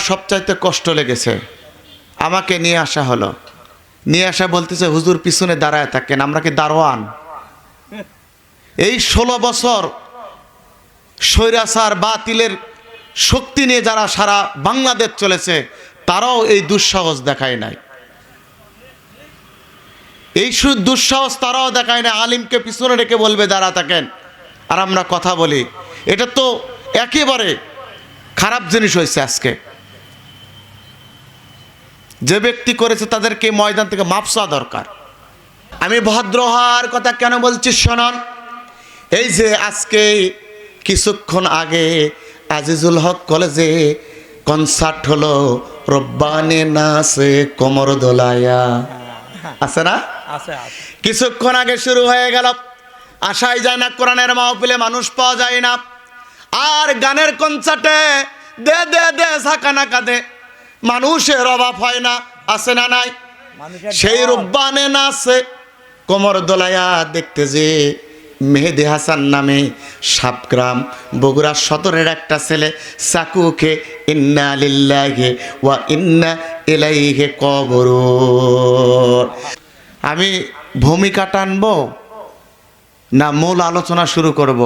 সবচাইতে কষ্ট লেগেছে। আমাকে নিয়ে আসা হলো, নিয়ে আসা বলতেছে হুজুর পিছনে দাঁড়ায় থাকেন, আমরা কি দারোয়ান? এই 16 বছর স্বৈরাচার বাতিলের শক্তি নিয়ে যারা সারা বাংলাদেশ চলেছে তারাও এই দুঃসাহস দেখায় নাই, এই দুঃসাহস তারাও দেখায় না। আলিমকে পিছনে রেখে বলবে দাঁড়া থাকেন আর আমরা কথা বলি, এটা তো একেবারে খারাপ জিনিস হয়েছে। আজকে যে ব্যক্তি করেছে তাদেরকে ময়দান থেকে মাপ চাওয়া দরকার। আমি ভদ্র হওয়ার কথা কেন বলছি শোনান। এই যে আজকে কিছুক্ষণ আগে আজিজুল হক কলেজে কনসার্ট হলো, রব্বানে নাচে কোমর দোলায়া, আছে না? কিছুক্ষণ আগে শুরু হয়ে গেল, আসাই যায় না, কোরআনের মাহফিলে মানুষ পাওয়া যায় না। আর গানের কনসার্টে দে দে দে সাকানা কাঁদে, মানুষের অভাব হয় না, আছে না নাই? সেই রব্বানে নাচে কোমর দোলায়া দেখতে যে মেহেদি হাসান নামে সাবগ্রাম বগুড়া সদরের একটা ছেলে চাকুকে ইন্না লিল্লাহি ওয়া ইন্না ইলাইহি কবরুন। আমি ভূমিকা টানবো না মূল আলোচনা শুরু করব?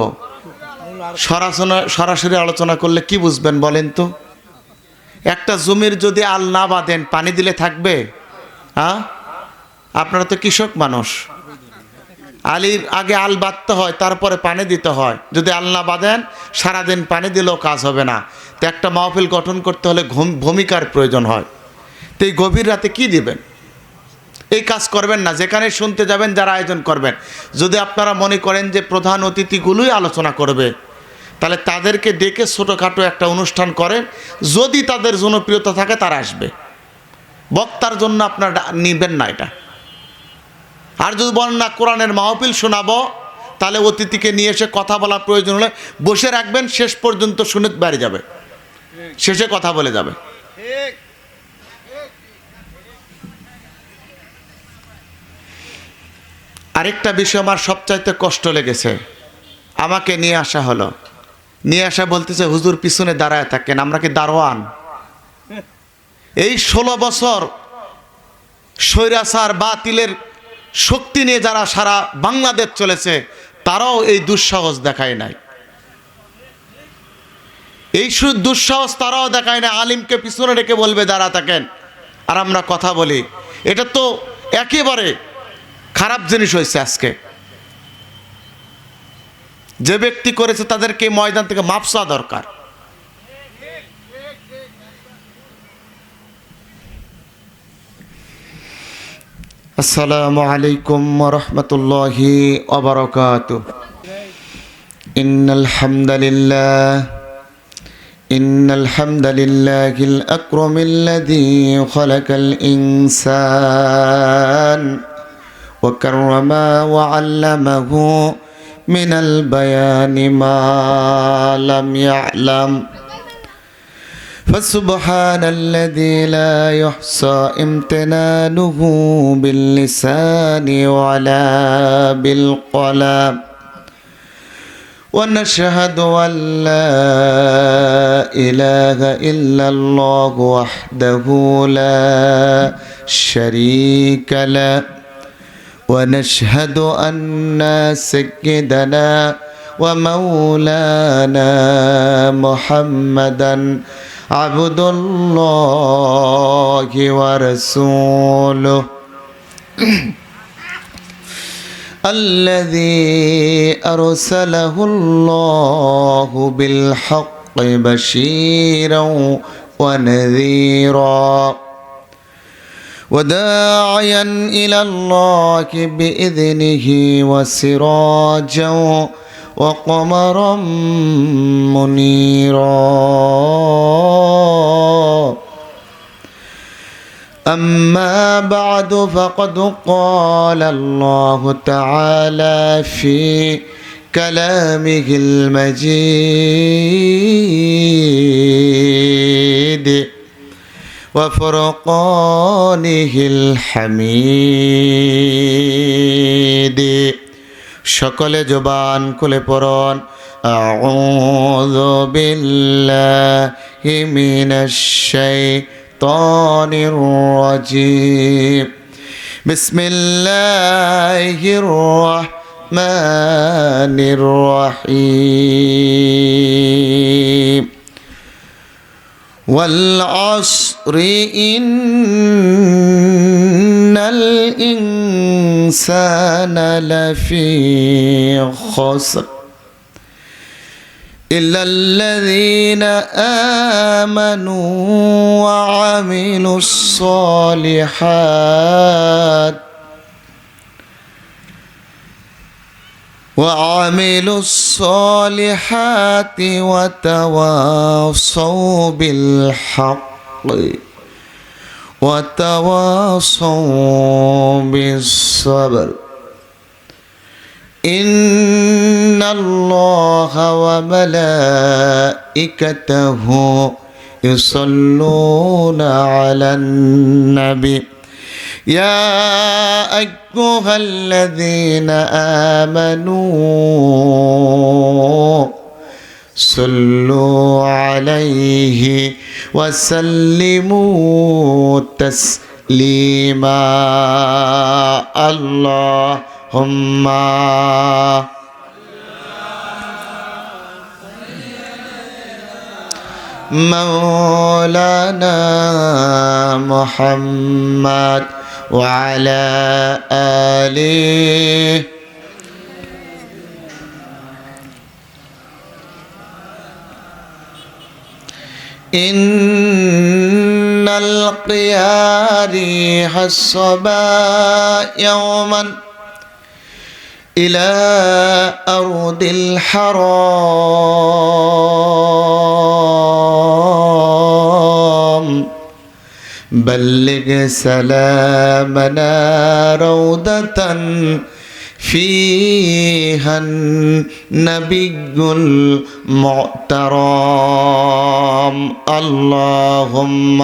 সরাসরি আলোচনা করলে কি বুঝবেন বলেন তো? একটা জমির যদি আল না বাঁধেন পানি দিলে থাকবে? হ্যাঁ, আপনারা তো কৃষক মানুষ, আলির আগে আল বাঁধতে হয়, তারপরে পানি দিতে হয়। যদি আল না বাঁধেন সারাদিন পানি দিলেও কাজ হবে না। তো একটা মাহফিল গঠন করতে হলে ভূমিকার প্রয়োজন হয়। তো এই গভীর রাতে কি দিবেন? এই কাজ করবেন না। যেখানে শুনতে যাবেন, যারা আয়োজন করবেন, যদি আপনারা মনে করেন যে প্রধান অতিথিগুলোই আলোচনা করবে, তাহলে তাদেরকে ডেকে ছোটোখাটো একটা অনুষ্ঠান করেন। যদি তাদের জনপ্রিয়তা থাকে তারা আসবে, বক্তার জন্য আপনারা নিবেন না এটা। আর যদি বলেন না কোরআনের মাহফিল শোনাবো, তাহলে অতিথিকে নিয়ে এসে কথা বলা প্রয়োজন হলে বসে রাখবেন, শেষ পর্যন্ত শুনে বাড়ি যাবে, শেষে কথা বলে যাবে। আরেকটা বিষয় আমার সবচাইতে কষ্ট লেগেছে। আমাকে নিয়ে আসা হলো, নিয়ে আসা বলতেছে হুজুর পিছনে দাঁড়ায় থাকেন, আমরা কি দারোয়ান? এই 16 বছর স্বৈরাচার বাতিলের শক্তি নিয়ে যারা সারা বাংলাদেশ চলেছে তারাও এই দুঃসাহস দেখায় নাই, এই দুঃসাহস তারাও দেখায় না। আলিমকে পিছনে রেখে বলবে দাঁড়া থাকেন আর আমরা কথা বলি, এটা তো একেবারে খারাপ জিনিস হয়েছে। আজকে যে ব্যক্তি করেছে তাদেরকে ময়দান থেকে মাপ চাওয়া দরকার। আসসালামু আলাইকুম ওয়া রাহমাতুল্লাহি ওয়া বারাকাতুহু। ইন্নাল হামদালিল্লাহিল আকরামিল্লাযী খালাকাল ইনসান ওয়া কাররামা ওয়া আল্লামাহু মিনাল বায়ানি মা লাম ইয়ালাম। فسبحان الذي لا يحصى امتنانه باللسان ولا بالقلم، ونشهد أن لا إله إلا الله وحده لا شريك له، ونشهد أن سيدنا ومولانا محمدا عبد الله ورسوله الذي أرسله الله بالحق بشيرا ونذيرا وداعيا إلى الله بإذنه وسراجا وقمرا منيرا. أما بعد فقد قال الله تعالى في كلامه المجيد وفرقانه الحميد। সকলে জবান খুলে পড়ুন আউযু বিল্লাহি মিনাশ শাইতানির রাজীম বিসমিল্লাহির রাহমানির রাহিম والعصر إن الإنسان لفي خسر إلا الذين آمنوا وعملوا الصالحات وتواصوا بالحق وتواصوا بالصبر إن الله وملائكته يصلون على النبي يا أيها الذين آمنوا صلوا عليه وسلموا تسليما اللهم مولانا محمد وعلى آله إن القياريح الصبا يوما إلى أرض الحرام بلغ سلامنا روضة فيها النبي المعترم اللهم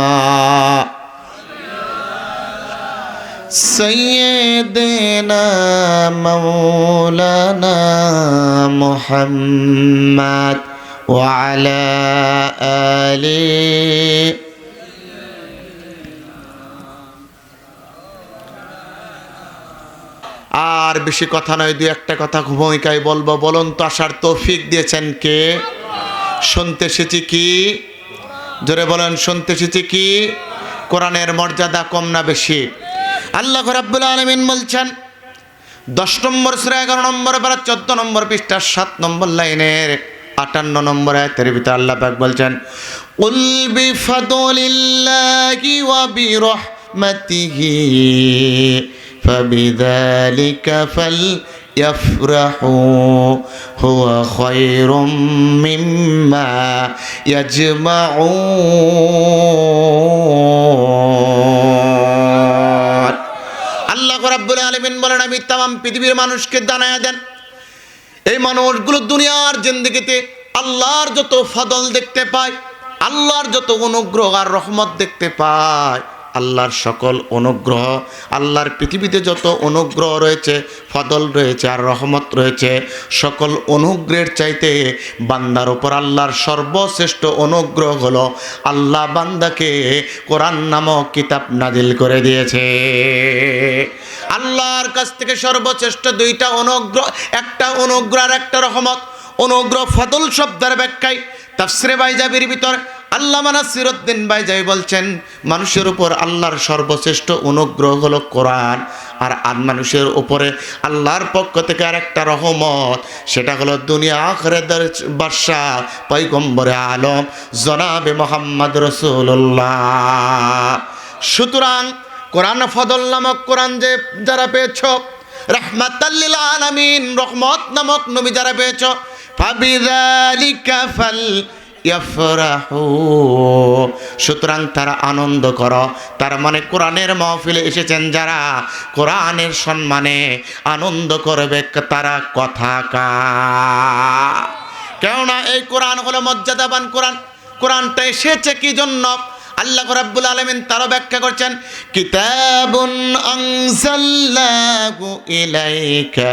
سيدنا مولانا محمد وعلى آله আর বেশি কথা নয়, দুই একটা কথা ভূমিকায় বলবো। বলুন তো আসার তৌফিক দিয়েছেন কে? শুনতে এসেছি কি? জোরে বলেন, শুনতে এসেছি কি? কোরআনের মর্যাদা কম না বেশি? আল্লাহ রাব্বুল আলামিন বলছেন 10 নম্বর সূরা 11 নম্বর পারা 14 নম্বর পৃষ্ঠা 7 নম্বর লাইনের 58 নম্বর আয়াতের ভিতরে আল্লাহ পাক বলছেন কুল বিফাদলিল্লাহি ওয়া বিরহমাতিহি ফাবিযালিকা ফালইফরাহু হুয়া খায়রুম মিম্মা ইয়াজমাউন। আল্লাহ রাব্বুল আলামিন বলেন, আমি তামাম পৃথিবীর মানুষকে জানায়া দেন, এই মানুষগুলো দুনিয়ার জিন্দেগিতে আল্লাহর যত ফদল দেখতে পায়, আল্লাহর যত অনুগ্রহ আর রহমত দেখতে পায়, আল্লাহর সকল অনুগ্রহ, আল্লাহর পৃথিবীতে যত অনুগ্রহ রয়েছে, ফদল রয়েছে আর রহমত রয়েছে, সকল অনুগ্রহের চাইতে বান্দার উপর আল্লাহর সর্বশ্রেষ্ঠ অনুগ্রহ হলো আল্লাহ বান্দাকে কোরআন নামক কিতাব নাজিল করে দিয়েছে। আল্লাহর কাছ থেকে সর্বশ্রেষ্ঠ দুইটা অনুগ্রহ, একটা অনুগ্রহ আর একটা রহমত। অনুগ্রহ ফদল শব্দের ব্যাখ্যায় তাফসিরে বাইজাবির ভিতর আল্লামা নাসিরউদ্দিন বাইজাবি বলছেন, মানুষের উপর আল্লাহর সর্বশ্রেষ্ঠ অনুগ্রহ হলো কোরআন, আর মানুষের উপরে আল্লাহর পক্ষ থেকে আরেকটা রহমত, সেটা হলো দুনিয়া আখিরাতের বাদশা পয়গম্বরে আলম জনাবে মুহাম্মদ রাসূলুল্লাহ। সুতরাং কোরআন ফদল নামক কোরআন যে যারা পেয়েছ, রাহমাতাল লিল আলামিন রহমত নামক নবী যারা পেয়েছ, ফাবিযালিকা ফালইফরাহু, সুতরাং তারা আনন্দ করো। তার মানে কোরআনের মাহফিলে এসেছেন যারা, কোরআনের সম্মানে আনন্দ করবে তারা কথা কা। কেননা এই কোরআন হলো মর্যাদাবান কোরআন। কোরআনটা এসেছে কি জন্য? আল্লাহ রাব্বুল আলামিন তারও ব্যাখ্যা করছেন, কিতাবুন আনজালনাহু ইলাইকা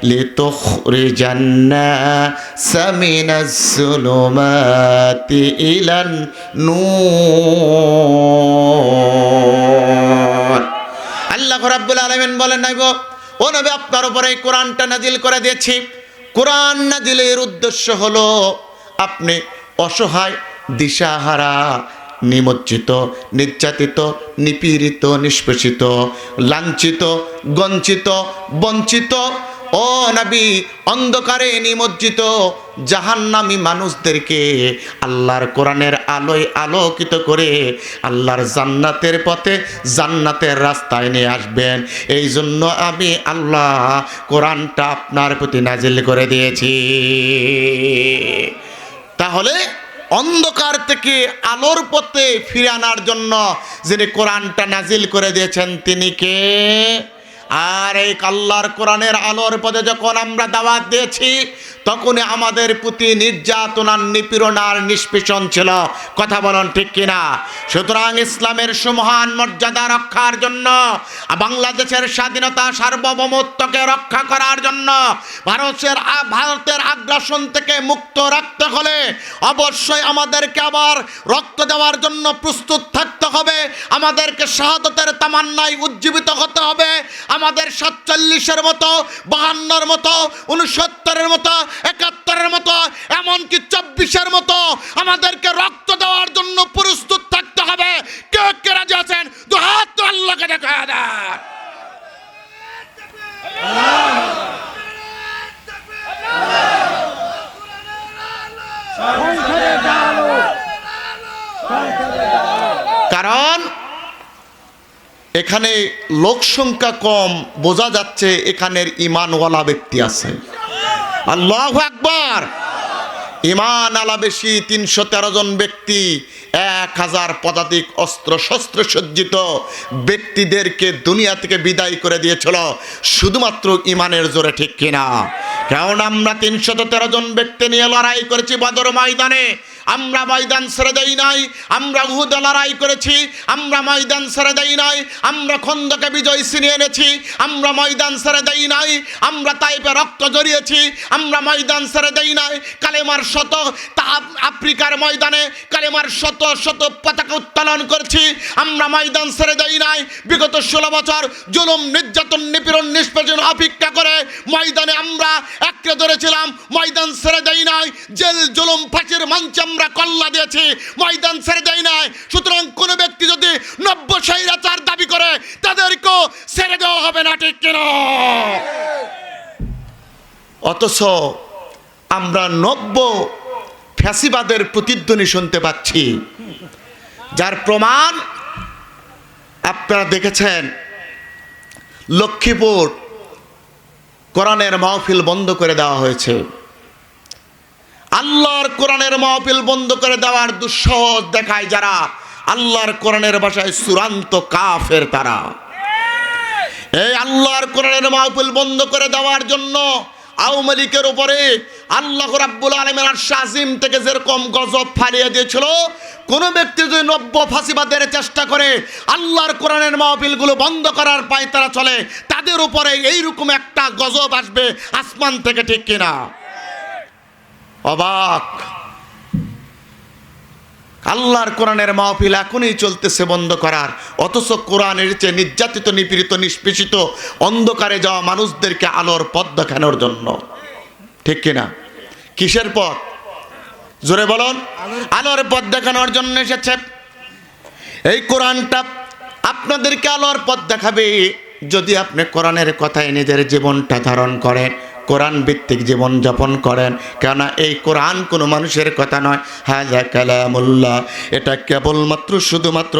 লিতুখরিজান নাসা মিনাজ যুলুমাতি ইলান নূর। আল্লাহ রাব্বুল আলামিন বলেন, না গো ও নবী, আপনার উপরে এই কোরআনটা নাজিল করে দিয়েছি। কোরআন নাজিলের উদ্দেশ্য হলো আপনি অসহায়, দিশাহারা, নিমজ্জিত, নির্যাতিত, নিপীড়িত, নিষ্পেষিত, লাঞ্ছিত, গঞ্চিত, বঞ্চিত, ও নবী, অন্ধকারে নিমজ্জিত জাহান্নামী মানুষদেরকে আল্লাহর কোরআনের আলোয় আলোকিত করে আল্লাহর জান্নাতের পথে, জান্নাতের রাস্তায় নিয়ে আসবেন। এই জন্য আমি আল্লাহ কোরআনটা আপনার প্রতি নাজিল করে দিয়েছি। তাহলে অন্ধকার থেকে আলোর পথে ফিরে আনার জন্য যিনি কোরআনটা নাজিল করে দিয়েছেন তিনি কে? আর এই আল্লাহর কোরআনের আলোর পথে যখন আমরা দাওয়াত দিয়েছি, তখনই আমাদের প্রতি নির্যাতন আর নিপীড়ন আর নিষ্পেষণ ছিল। কথা বলুন ঠিক কিনা? সুতরাং ইসলামের সুমহান মর্যাদা রক্ষার জন্য, বাংলাদেশের স্বাধীনতা সার্বভৌমত্বকে রক্ষা করার জন্য, ভারতের আগ্রাসন থেকে মুক্ত রাখতে হলে অবশ্যই আমাদেরকে আবার রক্ত দেওয়ার জন্য প্রস্তুত থাকতে হবে। আমাদেরকে শাহাদাতের তামান্নায় উজ্জীবিত হতে হবে। আমাদের 47-এর মতো, 52-এর মতো, 69-এর মতো, 71-এর মতো, এমনকি 24-এর মতো আমাদেরকে রক্ত দেওয়ার জন্য প্রস্তুত থাকতে হবে। কে কে রাজি আছেন? তো হাত তো আল্লাহকে দেখা দেয়। কারণ এখানে লোক সংখ্যা কম, বোঝা যাচ্ছে এখানের ঈমানওয়ালা ব্যক্তি আছে। আল্লাহু আকবার। ঈমান আলা বেশি 313 জন ব্যক্তি, 1000 পদাতিক অস্ত্র শস্ত্র সজ্জিত ব্যক্তিদেরকে দুনিয়া থেকে বিদায় করে দিয়েছিল শুধুমাত্র ঈমানের জোরে, ঠিক কিনা? কারণ আমরা 313 জন ব্যক্তি নিয়ে লড়াই করেছি বদর ময়দানে। আমরা ময়দান ছেড়ে দেই নাই। আমরা উহুদে লড়াই করেছি, আমরা ময়দান ছেড়ে দেই নাই। আমরা খন্দকে বিজয় ছিনিয়ে এনেছি, আমরা ময়দান ছেড়ে দেই নাই। আমরা তাইফে রক্ত জড়িয়েছি, আমরা ময়দান ছেড়ে দেই নাই। কালেমার শত আফ্রিকার ময়দানে কালেমার শত শত পতাকা উত্তোলন করেছি, আমরা ময়দান ছেড়ে দেই নাই। বিগত 16 বছর জুলুম, নির্যাতন, নিপীড়ন, নিষ্পেষণ অপেক্ষা করে ময়দানে আমরা একরে ধরেছিলাম, ময়দান ছেড়ে দেই নাই। জেল, জুলুম, ফাঁসির মঞ্চে আমরা কল্লা দিয়েছি, ময়দান ছেড়ে দেই নাই। সুতরাং কোন ব্যক্তি যদি নব্য স্বৈরাচার দাবি করে তাদেরকেও ছেড়ে দেওয়া হবে না, ঠিক কিনা? অথচ আমরা নব্য ফ্যাসিবাদের প্রতিধ্বনি শুনতে পাচ্ছি, যার প্রমাণ আপনারা দেখেছেন। লক্ষ্মীপুর কোরআনের মাহফিল বন্ধ করে দেওয়া হয়েছে। আল্লাহর কোরআনের মাহফিল বন্ধ করে দেওয়ার দুঃসাহস দেখায় যারা, আল্লাহর কোরআনের ভাষায় চূড়ান্ত কাফের তারা। এই আল্লাহর কোরআনের মাহফিল বন্ধ করে দেওয়ার জন্য আওয়ামী লীগের উপরে আল্লাহ রাব্বুল আলামিন আরশ আজিম থেকে যেরকম গজব ফালিয়ে দিয়েছিল, কোন ব্যক্তি যদি নব্য ফাঁসিবাদের চেষ্টা করে আল্লাহর কোরআনের মাহফিলগুলো বন্ধ করার পায়তারা চলে, তাদের উপরে এইরকম একটা গজব আসবে আসমান থেকে, ঠিক কিনা? অবাক। আল্লাহর কোরআনের মাহফিল এখনই চলতেছে বন্ধ করার, অথচ কোরআনের চেয়ে নির্যাতিত, নিপীড়িত, নিষ্পেষিত, অন্ধকারে যাওয়া মানুষদেরকে আলোর পথ দেখানোর জন্য, ঠিক কিনা? কিসের পথ? জোরে বলুন। আলোর পথ দেখানোর জন্য এসেছে। এই কোরআনটা আপনাদেরকে আলোর পথ দেখাবে যদি আপনি কোরআনের কথায় নিজের জীবনটা ধারণ করেন, কোরআন ভিত্তিক জীবন যাপন করেন। কেননা এই কোরআন কোনো মানুষের কথা নয়, হাযা কালামুল্লাহ। এটা কেবলমাত্র শুধুমাত্র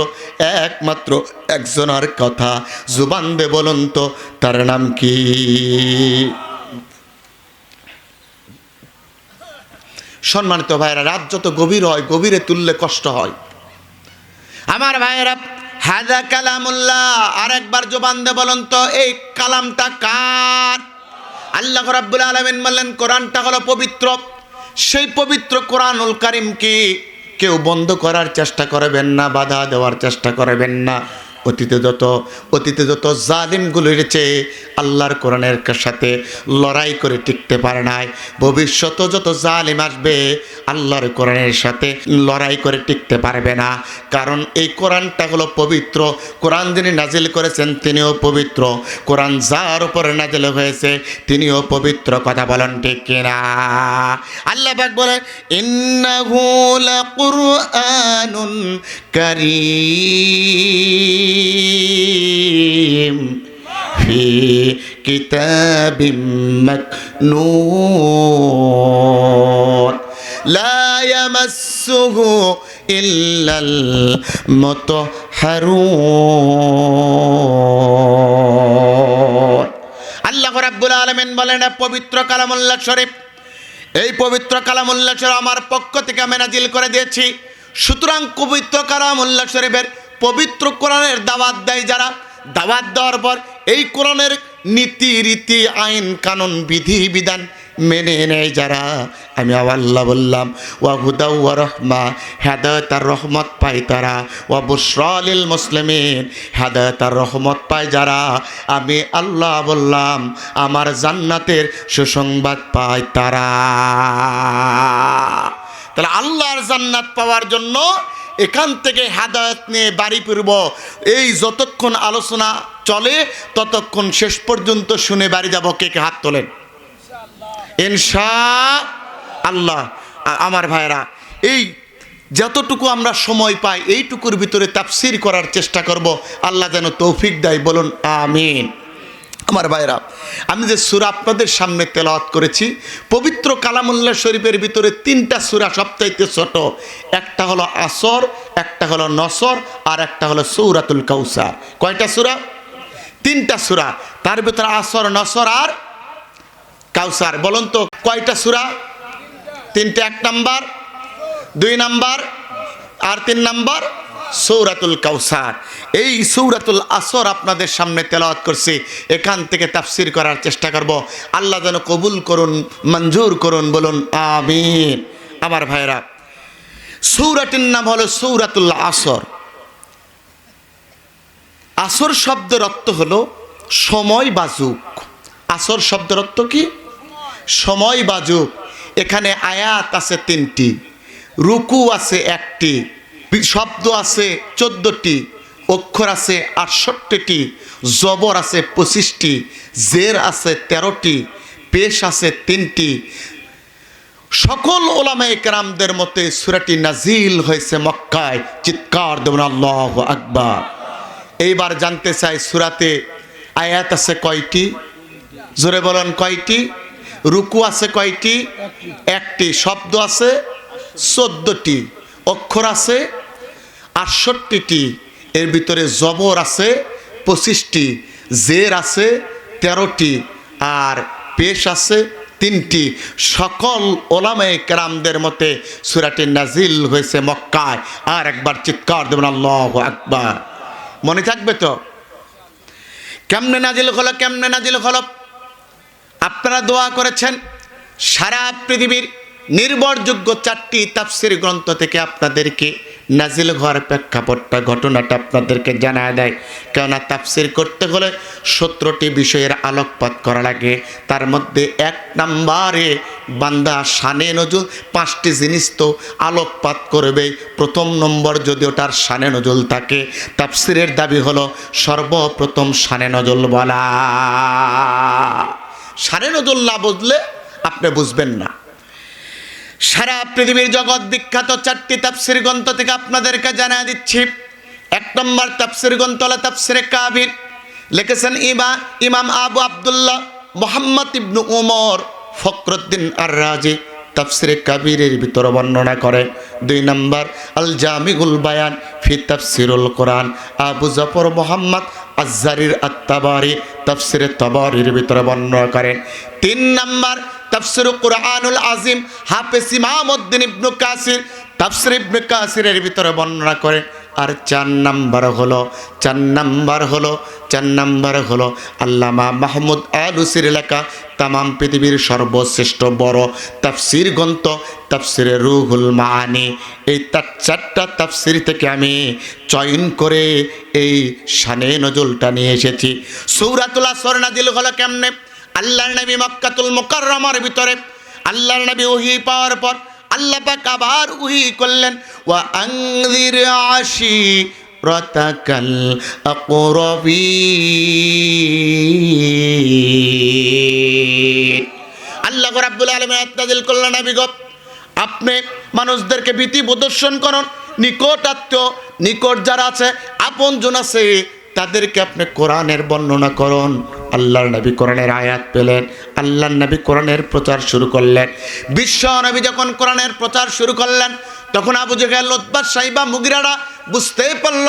একমাত্র একজনের কথা। জুবান দে বলুন তো, তার নাম কি? সম্মানিত ভাইরা, রাত যত গভীর হয়, গভীরে তুললে কষ্ট হয়। আমার ভাইরা, হাযা কালামুল্লাহ, আরেকবার জবান দে বলুন তো, এই কালামটা কার? আল্লাহ রাব্বুল আলামিন বললেন কোরআনটা হলো পবিত্র। সেই পবিত্র কোরআনুল কারীমকে কেউ বন্ধ করার চেষ্টা করবেন না, বাধা দেওয়ার চেষ্টা করবেন না। অতীতে যত জালিমগুলো রয়েছে আল্লাহর কোরআনের সাথে লড়াই করে টিকতে পারে নাই, ভবিষ্যতে যত জালিম আসবে আল্লাহর কোরআনের সাথে লড়াই করে টিকতে পারবে না। কারণ এই কোরআনটা হলো পবিত্র। কোরআন যিনি নাজিল করেছেন তিনিও পবিত্র, কোরআন যার উপরে নাজিল হয়েছে তিনিও পবিত্র। কথা বলেন ঠিক কিনা? আল্লাহ পাক বলে ইন্নাহু লাকুরআনুন কারীম ফি কিতাবিম মাকনুন লা ইয়ামাসসুহু ইল্লাল মুতাহহারুন। আল্লাহ রাব্বুল আলামিন বলেন পবিত্র কালামুল্লাহ শরীফ, এই পবিত্র কালামুল্লাহ শরীফ আমার পক্ষ থেকে আমি নাজিল করে দিয়েছি। সুতরাং পবিত্র কালামুল্লাহ শরীফের পবিত্র কোরআনের দাওয়াত দেয় যারা, দাওয়াত দেওয়ার পর এই কোরআনের নীতি রীতি আইন কানুন বিধি বিধান মেনে নেয় যারা, আমি আল্লাহ বললাম ওয়া হুদা ওয়া রাহমা, হেদায়েত আর রহমত পায় তারা, ওয়া বুশরা লিল মুসলিমিন, হেদায়েত আর রহমত পায় যারা, আমি আল্লাহ বললাম আমার জান্নাতের সুসংবাদ পায় তারা। তাহলে আল্লাহর জান্নাত পাওয়ার জন্য এখান থেকে হেদায়েত নিয়ে বাড়ি ফিরব। এই যতক্ষণ আলোচনা চলে ততক্ষণ শেষ পর্যন্ত শুনে বাড়ি যাব। কে কে হাত তোলেন? ইনশাআল্লাহ। আমার ভাইরা, এই যতটুকু আমরা সময় পাই এইটুকুর ভিতরে তাফসীর করার চেষ্টা করব। আল্লাহ যেন তৌফিক দেয়, বলুন আমিন। আমার ভাইরা, আমি যে সূরা আপনাদের সামনে তেলাওয়াত করেছি পবিত্র কালামুল্লাহ শরীফের ভিতরে তিনটা সূরা সবচাইতে ছোট। একটা হলো আসর, একটা হলো নসর, আর একটা হলো সূরাতুল কাউসার। কয়টা সূরা? তিনটা সূরা। তার ভিতরে আসর, নসর আর কাউসার। বলুন তো কয়টা সূরা? তিনটা। 1 নাম্বার, 2 নাম্বার আর 3 নাম্বার সূরাতুল কাউসার। এই সূরাতুল আসর আপনাদের সামনে তেলাওয়াত করছি, এখান থেকে তাফসীর করার চেষ্টা করব। আল্লাহ যেন কবুল করুন, মঞ্জুর করুন, বলুন আমিন। আমার ভাইরা, সূরাটির নাম হলো সূরাতুল আসর। আসর শব্দের অর্থ হলো সময় বা যুগ। আসর শব্দের অর্থ কি? সময় বা যুগ। এখানে আয়াত আছে 3টি, রুকু আছে 1টি, শব্দ আছে 14টি, অক্ষর আছে 68টি, জবর আছে 25টি, জের আছে 13টি, পেশ আছে 3টি। সকল ওলামায়ে কেরামদের মতে সূরাটি নাজিল হয়েছে মক্কায়। চিৎকার দেবেন আল্লাহু আকবার। এইবার জানতে চাই সূরাতে আয়াত আছে কয়টি? জোরে বলেন কয়টি? রুকু আছে কয়টি? 1টি, শব্দ আছে 14টি, অক্ষর আছে 68টি, এর ভিতরে জবর আছে 25টি, জের আছে 13টি, আর পেশ আছে 3টি। সকল ওলামায়ে কেরামদের মতে সূরাটি নাজিল হয়েছে মক্কায়। আর একবার চিৎকার দেবেন আল্লাহু আকবার। মনে থাকবে তো? কেমনে নাজিল হলো, কেমনে নাজিল হলো? আপনারা দোয়া করেছেন সারা পৃথিবীর নির্ভরযোগ্য 4টি তাফসীর গ্রন্থ থেকে আপনাদেরকে নাজিল হওয়ার প্রেক্ষাপটটা, ঘটনাটা আপনাদেরকে জানায় দেয়। কেননা তাফসীর করতে হলে 17টি বিষয়ের আলোকপাত করা লাগে। তার মধ্যে 1 নম্বরে বান্দা শানে নজুল, 5টি জিনিস তো আলোকপাত করবে। প্রথম নম্বর যদি ওটার শানে নজুল থাকে, তাফসীরের দাবি হলো সর্বপ্রথম শানে নজুল বলা। শানে নজুল না বুঝলে আপনি বুঝবেন না। সারা পৃথিবীর জগৎ বিখ্যাত 4টি তাফসীর গ্রন্থ থেকে আপনাদেরকে জানিয়ে দিচ্ছি। 1 নম্বর তাফসীর গ্রন্থ হলো তাফসীরে কাবির, লিখেছেন ইমাম আবু আব্দুল্লাহ মুহাম্মদ ইবনে উমর ফখরুদ্দিন আর-রাজি। তাফসীরে কাবিরের ভিতরে বর্ণনা করে। 2 নম্বর আল জামিউল বায়ান ফি তাফসীরুল কোরআন, আবু জাফর মুহাম্মদ আজ-জারির আত-তাবারি তাফসীরে তাবারির ভিতরে বর্ণনা করেন। 3 নম্বর তাফসীর কুরআনুল আজিম, হাফেজ ইমামউদ্দিন ইবনে কাসির তাফসীর ইবনে কাসিরের ভিতরে বর্ণনা করে। আর 4 নাম্বার হলো আল্লামা মাহমুদ আলুসির লেখা তামাম পৃথিবীর সর্বশ্রেষ্ঠ বড় তাফসির গ্রন্থ তাফসিরে রুহুল মাআনি। এই 4টা তাফসির থেকে আমি চয়ন করে এই শানে নজুলটা নিয়ে এসেছি। সূরাতুল আসর নাজিল হলো কেমনে? আল্লাহর নবী মক্কাতুল মুকাররমার ভিতরে আল্লাহর নবী ওহী পাওয়ার পর আল্লাহ পাক আবার ওহী করলেন, ওয়া আনযির আশিরাতাকাল আকরাবিন। আল্লাহ রাব্বুল আলামিন নাযিল করলেন, নবী গো আপনি মানুষদেরকে ভীতি প্রদর্শন করুন, নিকট আত্মীয় নিকট যারা আছে আপনজন আছে তাদেরকে আপনি কোরআনের বর্ণনা করুন। আল্লাহর নবী কোরআনের আয়াত পেলেন, আল্লাহর নবী কোরআনের প্রচার শুরু করলেন। বিশ্ব নবী যখন কোরআনের প্রচার শুরু করলেন তখন আবু জেহেল, উতবা, সাইবা, মুগিরারা বুঝতে পারল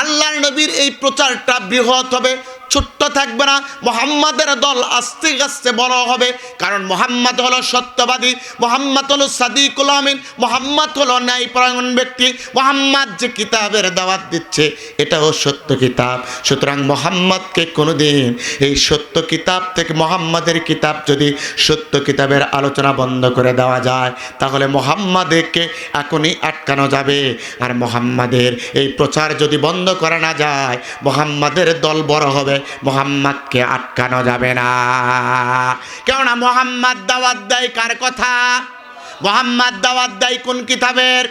আল্লাহর নবীর এই প্রচারটা বৃহৎ হবে, ছোট্ট থাকবে না। মুহাম্মাদের দল আস্তে আস্তে বড় হবে, কারণ মুহাম্মদ হলো সত্যবাদী, মুহাম্মদ হলো সাদিকুল আমিন, মুহাম্মদ হলো ন্যায়পরায়ণ ব্যক্তি। মুহাম্মদ যে কিতাবের দাওয়াত দিচ্ছে এটাও সত্য কিতাব। সুতরাং মুহাম্মদকে কোনোদিন এই সত্য কিতাব থেকে মুহাম্মাদের কিতাব যদি সত্য কিতাবের আলোচনা বন্ধ করে দেওয়া যায় তাহলে মুহাম্মাদকে এখনই আটকানো যাবে। আর মুহাম্মাদের এই প্রচার যদি বন্ধ করা না যায় মুহাম্মাদের দল বড় হবে, মুহাম্মদকে আটকানো যাবে না। কেননা মুহাম্মদ দাওয়াত দেয় কার কথা? মুহাম্মদ দাওয়াত দেয় কোন কিতাবের?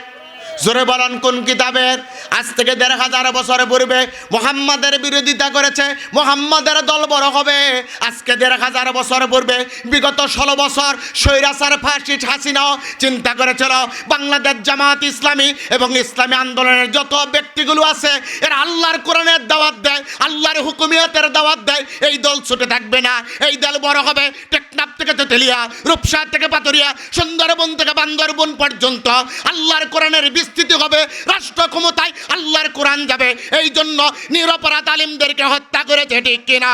জোরে বলেন কোন কিতাবের? আজ থেকে ১৫০০ বছর পূর্বে মুহাম্মাদের বিরোধিতা করেছে, মুহাম্মাদের দল বড় হবে। আজকে ১৫০০ বছর পূর্বে বিগত ১৬ বছর স্বৈরাচার ফাসিস্ট হাসিনাও চিন্তা করেছিল বাংলাদেশ জামাত ইসলামী এবং ইসলামী আন্দোলনের যত ব্যক্তিগুলো আছে এরা আল্লাহর কোরআনের দাওয়াত দেয়, আল্লাহর হুকুমিয়তের দাওয়াত দেয়, এই দল ছুটে থাকবে না, এই দল বড় হবে। টেকনাফ থেকে তেতুলিয়া, রূপসা থেকে পাতুরিয়া, সুন্দরবন থেকে বান্দরবন পর্যন্ত আল্লাহর কোরআনের বিস্তৃতি হবে, রাষ্ট্র ক্ষমতায় আল্লাহর কোরআন যাবে। এই জন্য নিরপরাধ আলিমদেরকে হত্যা করেছে, ঠিক কিনা?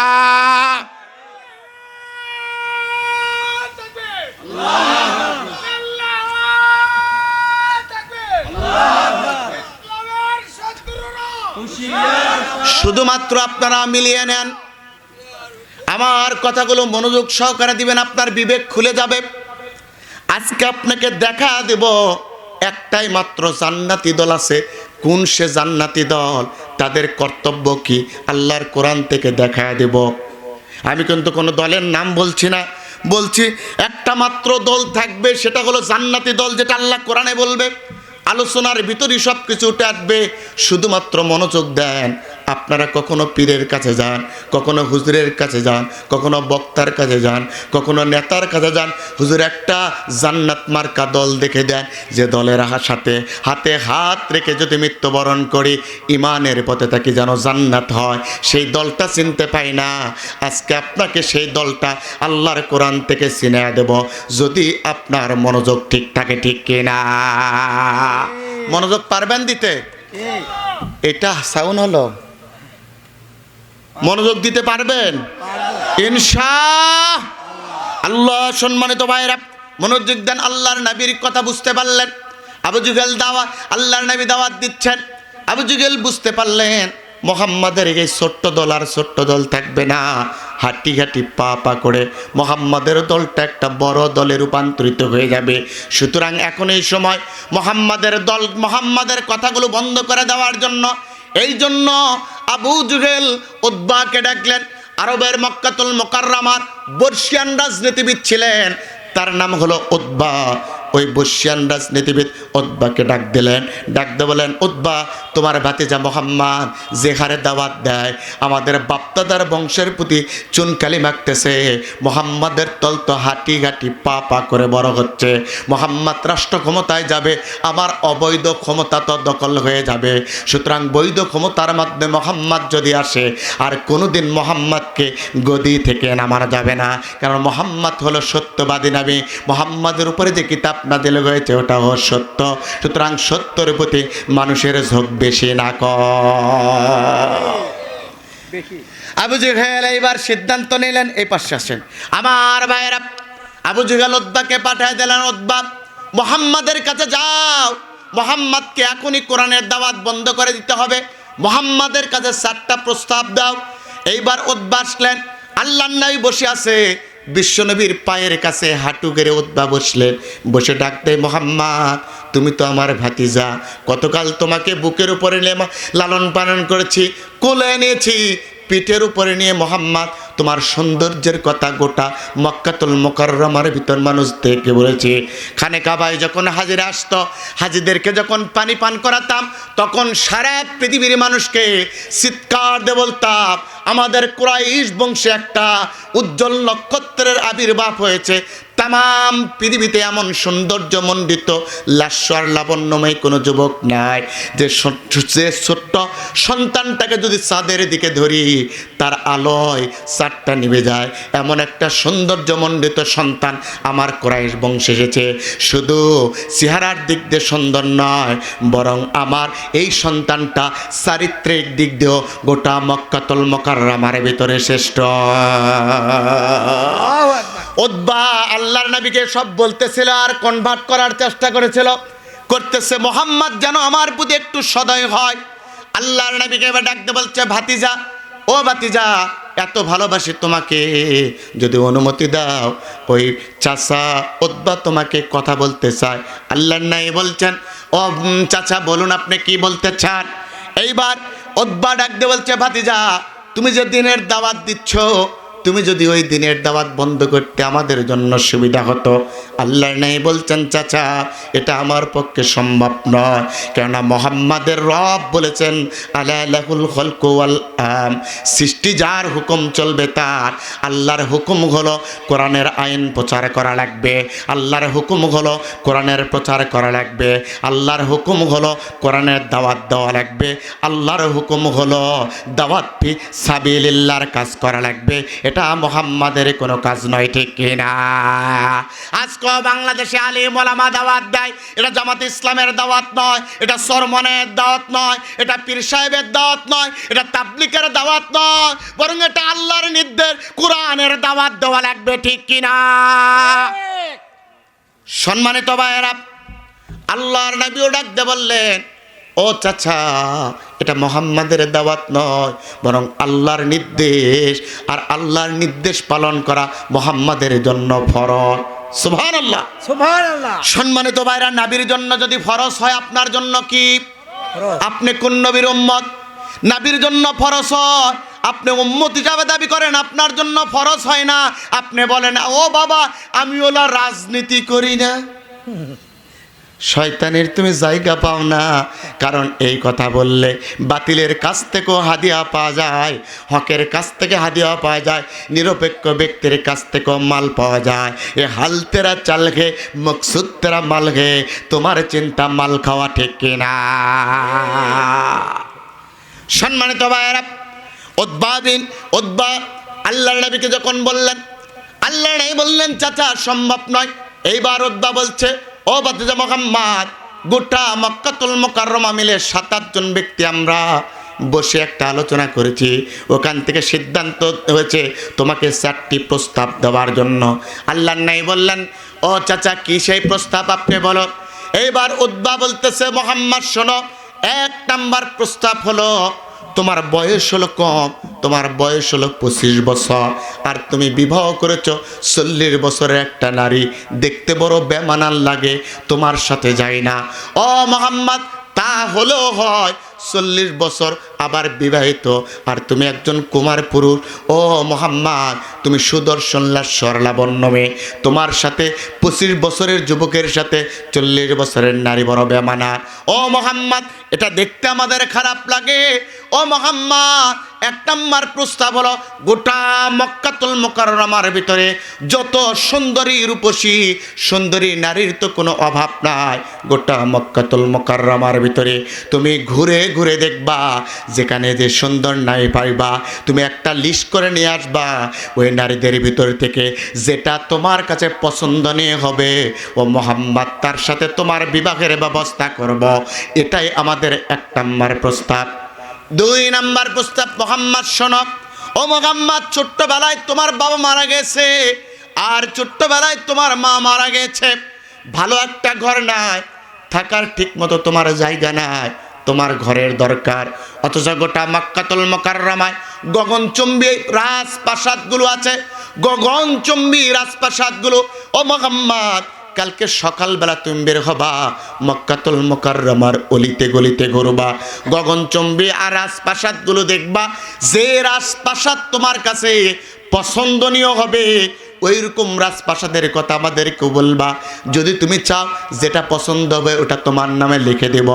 শুধুমাত্র আপনারা মিলিয়ে নেন, আমার কথাগুলো মনোযোগ সহকারে দিবেন, আপনার বিবেক খুলে যাবে। আজকে আপনাকে দেখা দেব একটাই মাত্র জান্নাতি দল আছে। কোন সে জান্নাতি দল, তাদের কর্তব্য কি, আল্লাহর কোরআন থেকে দেখা দেব। আমি কিন্তু কোনো দলের নাম বলছি না, বলছি একটা মাত্র দল থাকবে, সেটা হলো জান্নাতি দল, যেটা আল্লাহ কোরআনে বলবে। আলোচনার ভিতরই সব কিছু উঠে আসবে, শুধুমাত্র মনোযোগ দেন। আপনারা কখনো পীরের কাছে যান, কখনো হুজুরের কাছে যান, কখনো বক্তার কাছে যান, কখনো নেতার কাছে যান, হুজুর একটা জান্নাত মার্কা দল দেখে দেন, যে দলের সাথে হাতে হাত রেখে যদি মৃত্যুবরণ করি ইমানের পথে থাকি যেন জান্নাত হয়, সেই দলটা চিনতে পাই না। আজকে আপনাকে সেই দলটা আল্লাহর কোরআন থেকে চিনে দেব, যদি আপনার মনোযোগ ঠিক থাকে, ঠিক কিনা? মনোযোগ পারবেন দিতে? এটা সাউন্ড হলো, মনোযোগ দিতে পারবেন ইনশাআল্লাহ। সম্মানিত ভাইরা মনোযোগ দেন, আল্লাহর নবীর কথা বুঝতে পারলেন। আবু জেহেল দাওয়াত, আল্লাহর নবী দাওয়াত দিচ্ছেন, আবু জেহেল বুঝতে পারলেন মুহাম্মাদের এই ছোট্ট দল আর ছোট্ট দল থাকবে না, হাঁটি হাঁটি পা পা করে মুহাম্মাদের দলটা একটা বড় দলে রূপান্তরিত হয়ে যাবে। সুতরাং এখন এই সময় মুহাম্মাদের দল, মুহাম্মাদের কথাগুলো বন্ধ করে দেওয়ার জন্য, এই জন্য আবু জেহেল উতবাকে ডাকলেন। আরবের মক্কাতুল মুকাররমার বর্ষিয়ান রাজনীতিবিদ ছিলেন, তার নাম হলো উতবা। ওই বর্ষিয়ান রাজনীতিবিদ উতবাকে ডাক দিলেন, ডাক দিয়ে বলেন, উতবা তোমার ভাতিজা মুহাম্মদ যে হারে দাওয়াত দেয়, আমাদের বাপদাদার বংশের প্রতি চুনকালি মাখতেছে, মুহাম্মাদের দল তো হাঁটি হাঁটি পা পা করে বড় হচ্ছে, মুহাম্মদ রাষ্ট্র ক্ষমতায় যাবে, আমার অবৈধ ক্ষমতা তো দখল হয়ে যাবে। সুতরাং বৈধ ক্ষমতার মাধ্যমে মুহাম্মদ যদি আসে আর কোনোদিন মুহাম্মদকে গদি থেকে নামানো যাবে না, কারণ মুহাম্মদ হলো সত্যবাদী নবী, মুহাম্মদের উপরে যে কিতাব নাযিল হয়েছে ওটাও সত্য। সুতরাং সত্যের প্রতি মানুষের ঝোঁক বেশি না কম। আবু জেহেল এইবার সিদ্ধান্ত নিলেন, এই পাশে আসেন আমার ভাইয়েরা। আবু জেহেল উতবাকে পাঠায় দিলেন, উতবা মুহাম্মাদের কাছে যাও, মোহাম্মদকে এখনই কোরআনের দাওয়াত বন্ধ করে দিতে হবে, মোহাম্মদের কাছে 4টা প্রস্তাব দাও। এইবার উতবা আসলেন, আল্লাহর নবী বসে আছে, বিশ্বনবীর পায়ের কাছে হাঁটু গেড়ে উতবা বসলেন, বসে ডাকতে, মোহাম্মদ তুমি তো আমার ভাতিজা, কতকাল তোমাকে বুকের উপরে নিয়ে লালন পালন করেছি, কোলে এনেছি, পিঠের উপরে নিয়ে মোহাম্মদ তোমার সৌন্দর্যের কথা গোটা মক্কাতুল মুকাররমার ভিতর মানুষ থেকে বলেছে। খানে কাবায় যখন হাজিরা আসতো, হাজিদেরকে যখন পানি পান করাতাম, তখন সারা পৃথিবীর মানুষকে চিৎকার দিয়ে বলতাম, আমাদের কুরাইশ বংশে একটা উজ্জ্বল নক্ষত্রের আবির্ভাব হয়েছে, তাম পৃথিবীতে এমন সৌন্দর্য মণ্ডিত লাস্য আর লাবণ্যময় কোনো যুবক নাই, যে ছোট্ট সন্তানটাকে যদি চাঁদের দিকে ধরি তার আলোয় চাঁদটা নিভে যায়, এমন একটা সৌন্দর্যমণ্ডিত সন্তান আমার কুরাইশ বংশে এসেছে। শুধু চেহারার দিক দিয়ে সুন্দর নয়, বরং আমার এই সন্তানটা চারিত্রিক দিক দিয়েও গোটা মক্কাতুল মুকাররমার ভিতরে শ্রেষ্ঠ। উতবা আল্লাহর নবীকে সব বলতেছিল আর কনভার্ট করার চেষ্টা করতেছে, মোহাম্মদ যেন আমার প্রতি একটু সদয় হয়। আল্লাহর নবীকে এবার ডাকতে বলছে, ভাতিজা, ও ভাতিজা, এত ভালোবাসি তোমাকে, যদি অনুমতি দাও ওই চাচা উতবা তোমাকে কথা বলতে চায়। আল্লাহর নবী বলছেন, ও চাচা বলুন আপনি কি বলতে চান। এইবার উতবা ডাকতে বলছে, ভাতিজা তুমি যে দিনের দাওয়াত দিচ্ছ, তুমি যদি ওই দিনের দাওয়াত বন্ধ করতে আমাদের জন্য সুবিধা হতো। আল্লাহর নবী বলছেন, চাচা এটা আমার পক্ষে সম্ভব নয়, কেননা মোহাম্মদের রব বলেছেন, আলা লাহুল খালকু ওয়াল আম, সৃষ্টি যার হুকুম চলবে তার। আল্লাহর হুকুম হলো কোরআনের আইন প্রচার করা লাগবে, আল্লাহর হুকুম হলো কোরআনের প্রচার করা লাগবে, আল্লাহর হুকুম হলো কোরআনের দাওয়াত দেওয়া লাগবে, আল্লাহর হুকুম হলো দাওয়াত ফি সাবিলিল্লাহর কাজ করা লাগবে। এটা মুহাম্মাদের কোনো কাজ নয়, ঠিক কিনা? আজকে বাংলাদেশে আলিম ওলামা দাওয়াত দেয়, এটা জামাতে ইসলামের দাওয়াত নয়, এটা সরমনের দাওয়াত নয়, এটা পীর সাহেবের দাওয়াত নয়, এটা তাবলিগের দাওয়াত নয়, বরং এটা আল্লাহর নির্দেশ, কোরআনের দাওয়াত দেওয়া লাগবে, ঠিক কিনা? সম্মানিত ভাইয়েরা, আল্লাহর নবীও ডাকতে বললেন, ও চাচা এটা মুহাম্মাদের দাওয়াত নয়, বরং আল্লাহর নির্দেশ, আর আল্লাহর নির্দেশ পালন করা মুহাম্মাদের জন্য ফরজ। সুবহানাল্লাহ, সুবহানাল্লাহ। সম্মানিত ভাইরা, নবীর জন্য যদি ফরজ হয়, আপনার জন্য কি? আপনি কোন নবীর উম্মত? নবীর জন্য ফরজ হয়, আপনি উম্মত হিসাবে দাবি করেন, আপনার জন্য ফরজ হয় না। আপনি বলেন, ও বাবা আমি ওলা রাজনীতি করি না। শয়তানের তুমি জায়গা পাও না, কারণ এই কথা বললে বাতিলের কাছ থেকেও হাদিয়া পাওয়া যায়, হকের কাছ থেকে হাদিয়া পাওয়া যায়, নিরপেক্ষ ব্যক্তির কাছ থেকেও মাল পাওয়া যায়। এ হাল তেরা চাল ঘে মকসুদ তেরা মাল ঘে, তোমার চিন্তা মাল খাওয়া, ঠিক কিনা? সম্মানিত ভাইয়েরা, উতবা আল্লাহর নবীকে যখন বললেন, আল্লাহর নবী বললেন, চাচা সম্ভব নয়। এইবার উতবা বলছে, ও ভাতিজা মুহাম্মদ, গোটা মক্কাতুল মুকাররমা মিলে 7-8 জন ব্যক্তি আমরা বসে একটা আলোচনা করেছি, ওখান থেকে সিদ্ধান্ত হয়েছে তোমাকে 4টি প্রস্তাব দেওয়ার জন্য। আল্লাহর নবী বললেন, ও চাচা কি সেই প্রস্তাব, আপনি বলো। এইবার উতবা বলতেছে, মুহাম্মদ শোনো, 1 নাম্বার প্রস্তাব হলো, তোমার বয়স হলো কম, তোমার বয়স হলো 25 বছর, আর তুমি বিবাহ করেছো 40 বছরের একটা নারী, দেখতে বড় বেমানান লাগে, তোমার সাথে যায় না। ও মুহাম্মদ, তা হলেও হয় 40 বছর আবার বিবাহিত, আর তুমি একজন কুমার পুরুষ। ও মুহাম্মদ, তুমি সুদর্শন লাস্যর লাবণ্য মেয়ে, তোমার সাথে 25 বছরের যুবকের সাথে 40 বছরের নারী বড় বেমানা। ও মুহাম্মদ, এটা দেখতে আমাদের খারাপ লাগে। ও মুহাম্মদ, 1 নম্বর প্রস্তাব হলো, গোটা মক্কাতুল মুকাররমার ভিতরে যত সুন্দরী রূপসী সুন্দরী নারীর তো কোনো অভাব নাই, গোটা মক্কাতুল মুকাররমার ভিতরে তুমি ঘুরে ঘুরে দেখবা, যেখানে যে সুন্দর নারী পাইবা তুমি একটা লিস্ট করে নিয়ে আসবা, ওই নারীদের ভিতর থেকে যেটা তোমার কাছে পছন্দনীয় হবে, ও মুহাম্মদ তার সাথে তোমার বিবাহের ব্যবস্থা করব। এটাই আমাদের 1 নম্বর প্রস্তাব। 2 নম্বর প্রস্তাব, মুহাম্মদ শোনো, ও মুহাম্মদ, ছোট্টবেলায় তোমার বাবা মারা গেছে, আর ছোট্টবেলায় তোমার মা মারা গেছে, ভালো একটা ঘর নাই, থাকার ঠিক মতো তোমার জায়গা নাই, তোমার ঘরের দরকার। অথচ গোটা মক্কাতুল মুকাররমায় গগনচুম্বী রাজপ্রাসাদগুলো আছে, গগনচুম্বী রাজপ্রাসাদগুলো। ও মুহাম্মদ, কালকে সকালবেলা তুমি বের হবা, মক্কাতুল মুকাররমার অলিতে গলিতে ঘুরবা, গগনচুম্বী আর রাজপ্রাসাদগুলো দেখবা। যে রাজপ্রাসাদ তোমার কাছে পছন্দনীয় হবে ওই রকম রাজপ্রাসাদের কথা আমাদেরকে বলবা। যদি তুমি চাও যেটা পছন্দ হবে ওটা তোমার নামে লিখে দেব,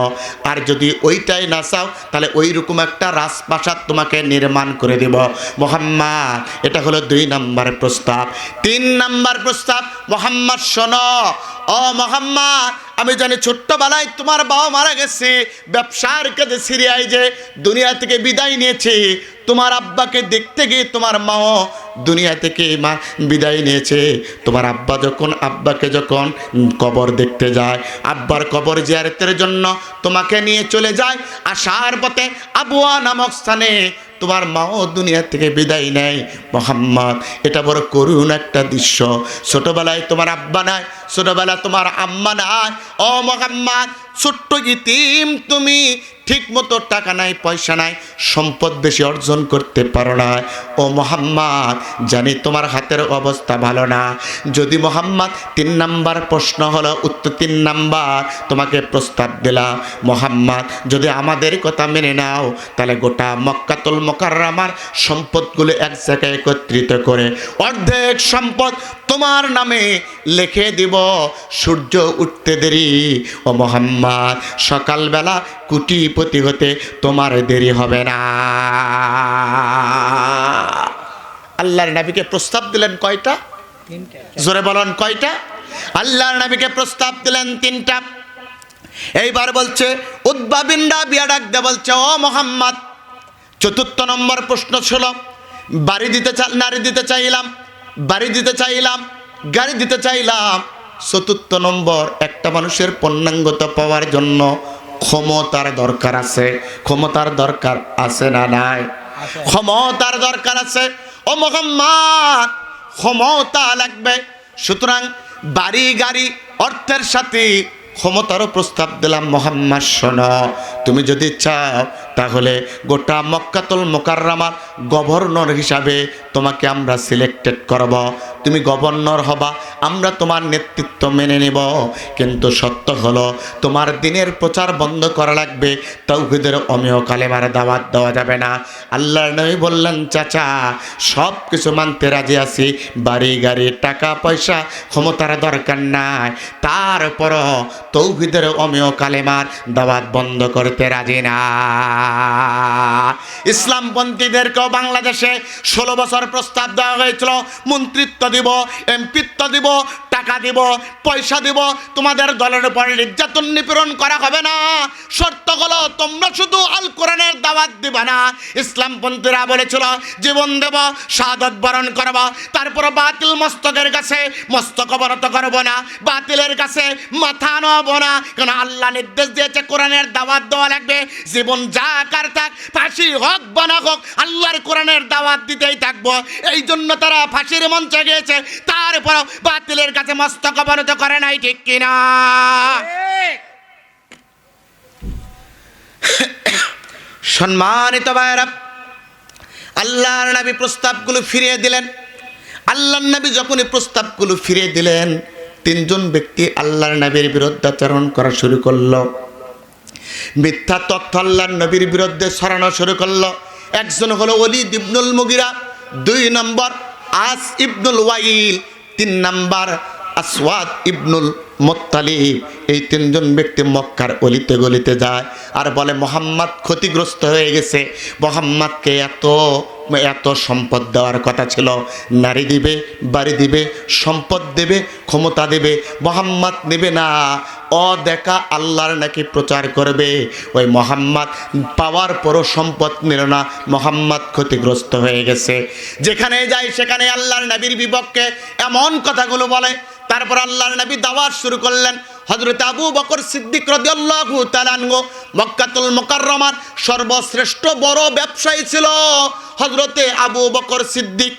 আর যদি ওইটাই না চাও তাহলে ওই রকম একটা রাজপ্রাসাদ তোমাকে নির্মাণ করে দেব। মুহাম্মদ, এটা হলো 2 নম্বর প্রস্তাব। 3 নম্বর প্রস্তাব, মুহাম্মদ শোনো। ও মুহাম্মদ, আমি জানি ছোট্টবেলায় তোমার বাবা মারা গেছে, ব্যবসার কাজে সিরিয়ায় যে দুনিয়া থেকে বিদায় নিয়েছে। তোমার আব্বাকে দেখতে গিয়ে তোমার মাও দুনিয়া থেকে বিদায় নিয়েছে। তোমার আব্বাকে যখন কবর দেখতে যায়, আব্বার কবর জিয়ারতের জন্য তোমাকে নিয়ে চলে যায়। আসার পথে আবওয়া নামক স্থানে তোমার মাও দুনিয়া থেকে বিদায় নেয়। মুহাম্মদ, এটা বড় করুণ একটা দৃশ্য। ছোটবেলায় তোমার আব্বা নাই, ছোটবেলায় তোমার আম্মা নাই। ও মুহাম্মদ, ছোট্ট ইতিম তুমি, ঠিক মতো টাকা নাই, পয়সা নাই, সম্পদ বেশি অর্জন করতে পারো না। ও মুহাম্মদ, জানি তোমার হাতের অবস্থা ভালো না। যদি মুহাম্মদ 3 নাম্বার প্রশ্ন হলো উত্তর, 3 নাম্বার তোমাকে প্রস্তাব দিলাম, মুহাম্মদ যদি আমাদের কথা মেনে নাও তাহলে গোটা মক্কাতুল মুকাররমার সম্পদগুলো এক জায়গায় একত্রিত করে অর্ধেক সম্পদ তোমার নামে লিখে দিব। সূর্য উঠতে দেরি ও মুহাম্মদ, সকালবেলা কোটিপতি হতে তোমার দেরি হবে না। আল্লাহর নবীকে প্রস্তাব দিলেন কয়টা? জোরে বলেন কয়টা? আল্লাহর নবীকে প্রস্তাব দিলেন 3টা। এইবার বলছে উতবা বিন রাবিয়া ডাক দিয়ে বলছে, ও মুহাম্মদ, 4র্থ নম্বর প্রশ্ন ছিল বাড়ি দিতে নারী দিতে চাইলাম, বাড়ি দিতে চাইলাম, গাড়ি দিতে চাইলাম। 4র্থ নম্বর, একটা মানুষের পূর্ণাঙ্গতা পাওয়ার জন্য ক্ষমতার দরকার আছে। ক্ষমতার দরকার আছে না নাই? ক্ষমতার দরকার আছে। ও মুহাম্মদ, ক্ষমতা লাগবে। সুতরাং বাড়ি গাড়ি অর্থের সাথে ক্ষমতারও প্রস্তাব দিলাম। মুহাম্মদ শোনো, তুমি যদি চাও তাহলে গোটা মক্কাতুল মুকাররমার গভর্নর হিসাবে তোমাকে আমরা সিলেক্টেড করব। তুমি গভর্নর হবা, আমরা তোমার নেতৃত্ব মেনে নেব। কিন্তু সত্য হলো তোমার দিনের প্রচার বন্ধ করা লাগবে, তাওহীদের অমেয় কালেমার দাওয়াত দেওয়া যাবে না। আল্লাহর নবী বললেন, চাচা সব কিছু মানতে রাজি আছি, বাড়ি গাড়ি টাকা পয়সা ক্ষমতার দরকার নাই, তারপরও তাওহীদের অমেয় কালেমার দাওয়াত বন্ধ করতে রাজি না। ইসলামপন্থীদেরকেও বাংলাদেশে 16 বছর প্রস্তাব দেওয়া হয়েছিল, মন্ত্রিত্ব দিব, এমপিত্ব দিব, টাকা দিব, পয়সা দিব, তোমাদের দলের উপর নির্যাতন নিপীড়ন করা হবে না। শর্ত হলো তোমরা শুধু আল কোরআনের দাওয়াত দিবা না। ইসলামপন্থীরা বলেছিল জীবন দেব, শাহাদাত বরণ করব, তারপর বাতিল মস্তকের কাছে মস্তক অবনত করব না, বাতিলের কাছে মাথা নেব না। কারণ আল্লাহ নির্দেশ দিয়েছে কোরআনের দাওয়াত দেওয়া লাগবে। জীবন যা কার থাক, ফাঁসি হোক বা না হোক, আল্লাহর কোরআনের দাওয়াত দিতেই থাকবো। এই জন্য তারা ফাঁসির মঞ্চে গিয়েছে, তারপর বাতিলের কাছে মস্তক অবনত করে নাই। ঠিক কিনা? সম্মানিত ভাইরা, আল্লাহর নবী প্রস্তাবগুলো ফিরিয়ে দিলেন। আল্লাহর নবী যখনই প্রস্তাবগুলো ফিরিয়ে দিলেন, 3 জন ব্যক্তি আল্লাহর নবীর বিরুদ্ধাচরণ করা শুরু করলো, মিথ্যা তথ্য আল্লাহর নবীর বিরুদ্ধে ছড়ানো শুরু করলো। একজন হলো ওলীদ ইবনুল মুগিরা, 2 নম্বর আস ইবনুল ওয়াইল, 3 নম্বর আসওয়াদ ইবনুল মুত্তালিব। এই 3 জন ব্যক্তি মক্কার অলিতে গলিতে যায় আর বলে মুহাম্মদ ক্ষতিগ্রস্ত হয়ে গেছে, মুহাম্মদকে এত সম্পদ দেওয়ার কথা ছিল, নারী দিবে, বাড়ি দিবে, সম্পদ দেবে, ক্ষমতা দেবে, মুহাম্মদ নেবে না। দেখা আল্লাহর নাকি প্রচার করবে। ওই মুহাম্মদ পাওয়ার পরও সম্পদ নিল না, মুহাম্মদ ক্ষতিগ্রস্ত হয়ে গেছে। যেখানে যায় সেখানে আল্লাহর নবীর বিপক্ষে এমন কথাগুলো বলে। তারপর আল্লাহর নবী দাওয়াত শুরু করলেন। হযরত আবু বকর সিদ্দিক রাদিয়াল্লাহু তাআলা আনহু মক্কাতুল মুকাররমার সর্বশ্রেষ্ঠ বড় ব্যবসায়ী ছিল হযরতে আবু বকর সিদ্দিক।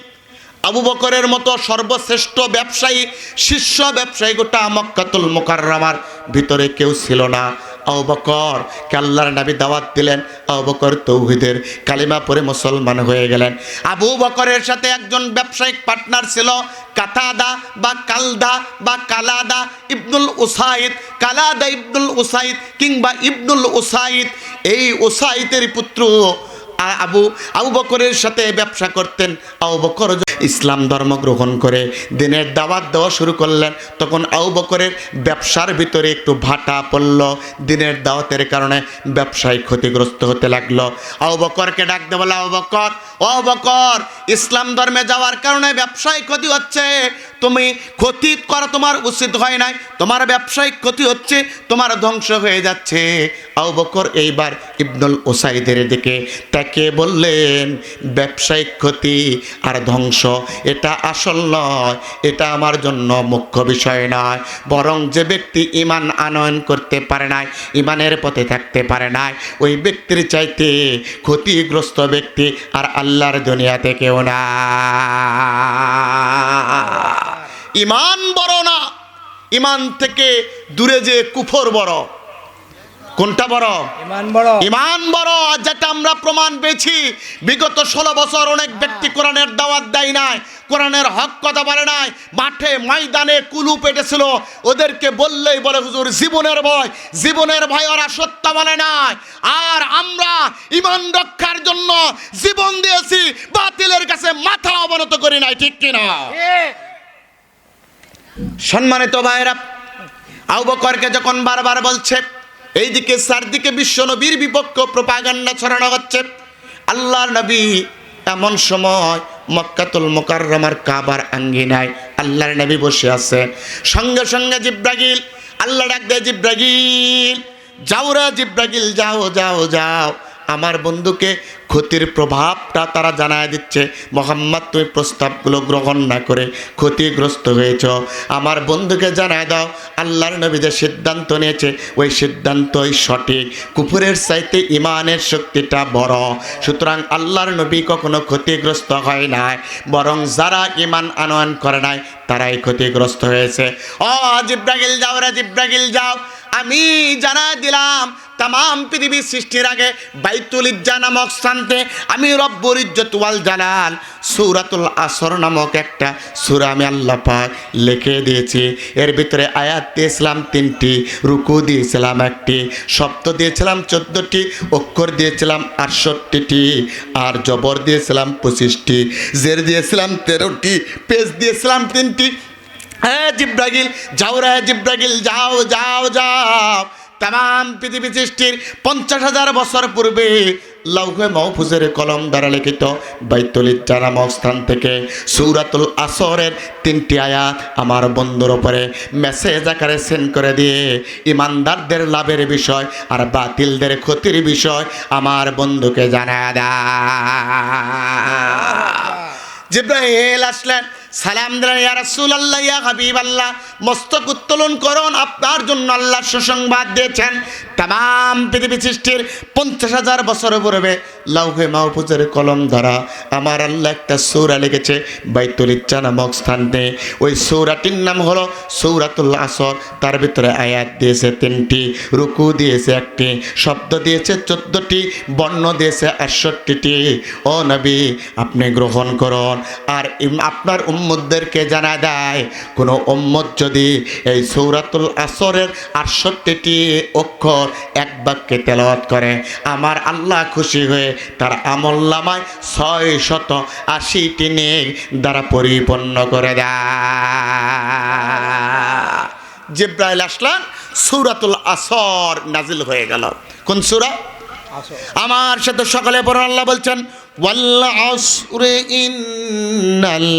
আবু বকরের মতো সর্বশ্রেষ্ঠ ব্যবসায়ী, শীর্ষ ব্যবসায়ী গোটা মক্কাতুল মুকাররমার ভিতরে কেউ ছিল না। আবু বকরকে আল্লাহর নবী দাওয়াত দিলেন। আবু বকর তাওহীদের কালিমা পড়ে মুসলমান হয়ে গেলেন। আবু বকরের সাথে একজন ব্যবসায়িক পার্টনার ছিল, কাতাদা বা কালদা বা কালাদা ইবনুল উসাইদ, কালাদা ইবনুল উসাইদ কিংবা ইবনুল উসাইদ। এই উসাইদের পুত্র আবু বকরের সাথে ব্যবসা করতেন। আবু বকর ইসলাম ধর্ম গ্রহণ করে দিনের দাওয়াত দেওয়া শুরু করলেন, তখন আবু বকরের ব্যবসার ভিতরে একটু ভাটা পড়ল। দিনের দাওয়াতের কারণে ব্যবসায় ক্ষতিগ্রস্ত হতে লাগলো। আবু বকরকে ডাক দিয়ে বলে, আবু বকর, ও বকর, ইসলাম ধর্মে যাওয়ার কারণে ব্যবসায় ক্ষতি হচ্ছে, তুমি ক্ষতি করা তোমার উচিত হয় নাই, তোমার ব্যবসায়িক ক্ষতি হচ্ছে, তোমার ধ্বংস হয়ে যাচ্ছে। আবু বকর এইবার ইবনুল উসাইদের দিকে তাকে বললেন, ব্যবসায়িক ক্ষতি আর ধ্বংস এটা আসল নয়, এটা আমার জন্য মুখ্য বিষয় নয়, বরং যে ব্যক্তি ঈমান আনয়ন করতে পারে নাই, ঈমানের পথে থাকতে পারে নাই, ওই ব্যক্তির চাইতে ক্ষতিগ্রস্ত ব্যক্তি আর আল্লাহর দুনিয়াতে কেউ না। ঈমান বড় না, ঈমান থেকে দূরে যে কুফর বড়। কোনটা বড়? ঈমান বড়। ঈমান বড়, যেটা আমরা প্রমাণ পেয়েছি। বিগত 16 বছর অনেক ব্যক্তি কোরআনের দাওয়াত দেয় নাই, কোরআনের হক কথা বলে নাই, মাঠে ময়দানে কুলু পেটেছিল, ওদেরকে বললেই বলে হুজুর জীবনের ভয়, জীবনের ভয়, ওরা সত্য বলে নাই। আর আমরা ঈমান রক্ষার জন্য জীবন দিয়েছি, বাতিলের কাছে মাথা অবনত করি নাই, ঠিক কিনা? সম্মানিত ভাইরা, আবু বকরকে যখন বারবার বলছে, এইদিকে চারদিকে বিশ্ব নবীর বিপক্ষে প্রপাগান্ডা ছড়ানো হচ্ছে। আল্লাহর নবী এমন সময় মক্কাতুল মুকাররমার কাবার আঙ্গিনায় আল্লাহর নবী বসে আছে। সঙ্গে সঙ্গে জিব্রাইল, আল্লাহ ডাক দেয়, জিব্রাইল যাও রে, জিব্রাইল যাও যাও যাও, আমার বন্ধুকে ক্ষতির প্রভাবটা তারা জানায় দিচ্ছে। মুহাম্মদ, তুমি প্রস্তাবগুলো গ্রহণ না করে ক্ষতিগ্রস্ত হয়েছ, আমার বন্ধুকে জানায় দাও আল্লাহর নবী যে সিদ্ধান্ত নিয়েছে ওই সিদ্ধান্তই সঠিক, কুফরের চাইতে ঈমানের শক্তিটা বড়। সুতরাং আল্লাহর নবী কখনো ক্ষতিগ্রস্ত হয় নাই, বরং যারা ঈমান আনয়ন করে নাই তারাই ক্ষতিগ্রস্ত হয়েছে। ও জিব্রাইল যাও রে, জিব্রাইল যাও, আমি জানায় দিলাম তাম পৃথিবীর সৃষ্টির আগে বাইতুল ইজ্জা নামক স্থানতে আমি রব্বুল ইজ্জত ওয়াল জালাল সূরাতুল আসর নামক একটা সূরা আমি আল্লাহ পাক লিখে দিয়েছি। এর ভিতরে আয়াত দিয়েছিলাম 3টি, রুকু দিয়েছিলাম 1টি, শব্দ দিয়েছিলাম 14টি, অক্ষর দিয়েছিলাম 68টি, আর জবর দিয়েছিলাম 25টি, জের দিয়েছিলাম 13টি, পেজ দিয়েছিলাম 3টি। হ্যাঁ জিব্রাইল যাও রে, জিব্রাইল যাও যাও যাও, তাম পৃথিবী সৃষ্টির 50,000 বছর পূর্বে লৌহে মাহফুজের কলম দ্বারা লিখিত বাইতুল ইজ্জা নামক স্থান থেকে সূরাতুল আসরের 3টি আয়াত আমার বন্ধুর উপরে মেসেজ আকারে সেন্ড করে দিয়ে ইমানদারদের লাভের বিষয় আর বাতিলদের ক্ষতির বিষয় আমার বন্ধুকে জানায় দেয়। জিব্রাইল আসলেন, সালাম দিলেন, ইয়া রাসূলুল্লাহ, ইয়া হাবিবাল্লাহ, মস্তক উত্তোলন করুন, আপনার জন্য আল্লাহ সুসংবাদ দিয়েছেন। তাম পৃথিবী সৃষ্টির 50,000 বছর পূর্বে লৌহে মাহফুজের কলম দ্বারা আমার আল্লাহ একটা সূরা লিখেছে বাইতুল ইজ্জা নামক স্থানে। ওই সূরাটির নাম হলো সূরাতুল আসর। তার ভিতরে আয়াত দিয়েছে 3টি, রুকু দিয়েছে 1টি, শব্দ দিয়েছে 14টি, বর্ণ দিয়েছে 68টি। ও নবী, আপনি গ্রহণ করুন। আর আপনার উম্মতদেরকে জানা দেয়, কোনো উম্মত যদি এই সূরাতুল আসরের 68টি অক্ষর এক বাক্যে তেলাওয়াত করে, আমার আল্লাহ খুশি হয়ে তার আমলনামায় 680টি নেক দ্বারা পরিপূর্ণ করে দেয়। জিব্রাইল আসলেন, সূরাতুল আসর নাজিল হয়ে গেল। কোন সূরা? আমার সাথে সকালে পড়ুন, আল্লাহ বলছেন, ওয়াল আসরি ইন্নাল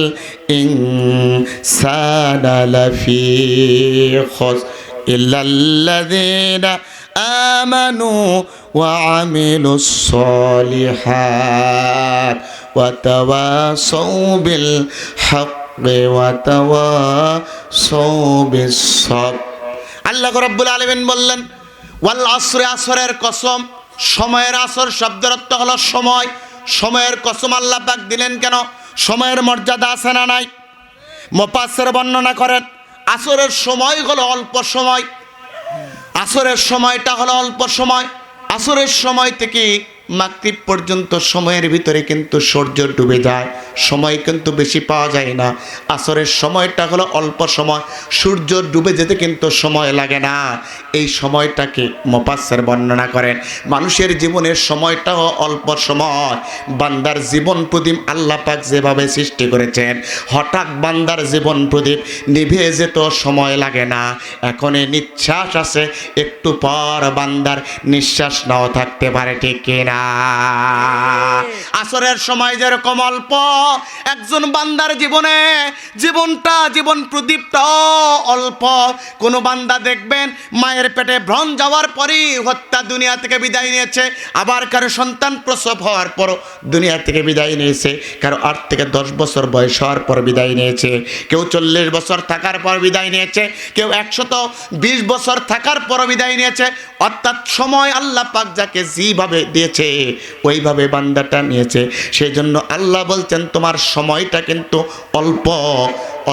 ইনসানা লাফি খুসর ইল্লাল্লাযীনা আমানু ওয়া আমিলুস সলিহাত ওয়া তাওয়াসাউ বিল হাক্কি ওয়া তাওয়াসাউ বিস সাবর। আল্লাহ রাব্বুল আলামিন বললেন, ওয়াল আসরি, আসরের কসম, সময়ের আসর শব্দের অর্থ হলো সময়। সময়ের কসম আল্লাহ পাক দিলেন কেন? সময়ের মর্যাদা আছে না নাই? মুফাসসির বর্ণনা করেন আসরের সময় হলো অল্প সময়, আসরের সময়টা হলো অল্প সময়। আসরের সময় থেকে মাগরিব পর্যন্ত সময়ের ভিতরে কিন্তু সূর্য ডুবে যায়, সময় কিন্তু বেশি পাওয়া যায় না। আসরের সময়টা হলো অল্প সময়, সূর্য ডুবে যেতে কিন্তু সময় লাগে না। এই সময়টাকে মুফাসসির বর্ণনা করেন মানুষের জীবনের সময়টাও অল্প সময়। বান্দার জীবন প্রদীপ আল্লাহ পাক যেভাবে সৃষ্টি করেছেন, হঠাৎ বান্দার জীবন প্রদীপ নিভে যেত সময় লাগে না। এখন নিঃশ্বাস আছে, একটু পর বান্দার নিঃশ্বাস নাও থাকতে পারে, ঠিক কিনা? আসরের সময় যেরকম অল্প, একজন বান্দার জীবনে জীবন প্রদীপটা অল্প। কোন বান্দা দেখবেন মায়ের পেটে ভ্রণ যাওয়ার পরেই হত্যা দুনিয়া থেকে বিদায় নিয়েছে, আবার কারো সন্তান প্রসব হওয়ার পর দুনিয়া থেকে বিদায় নিয়েছে, কারো 8 থেকে 10 বছর বয়স হওয়ার পর বিদায় নিয়েছে, কেউ 40 বছর থাকার পর বিদায় নিয়েছে, কেউ 120 বছর থাকার পর বিদায় নিয়েছে। অর্থাৎ সময় আল্লাহ পাক যাকে যেভাবে দিয়েছে ওইভাবে বান্দাটা নিয়েছে। সেই জন্য আল্লাহ বলছেন তোমার সময়টা কিন্তু অল্প,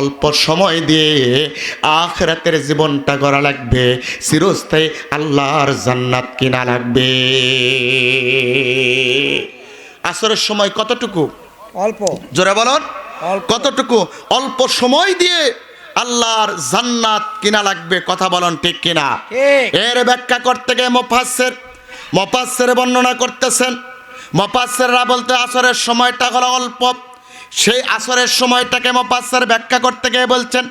অল্প সময় দিয়ে আখিরাতের জীবনটা গড়া লাগবে, চিরস্থায়ী আল্লাহর জান্নাত কিনা লাগবে। আসরের সময় কতটুকু? অল্প। জোরে বলুন, অল্প। কতটুকু? অল্প সময় দিয়ে আল্লাহর জান্নাত কিনা লাগবে, কথা বলুন ঠিক কিনা? ঠিক। এর ব্যাখ্যা করতে গিয়ে মুফাসসির বর্ণনা করতেছেন, মুফাসসিররা বলতে আসরের সময়টা হলো অল্প। সেই আসরের সময়টাকে মুফাসসির ব্যাখ্যা করতে গিয়ে বলছেন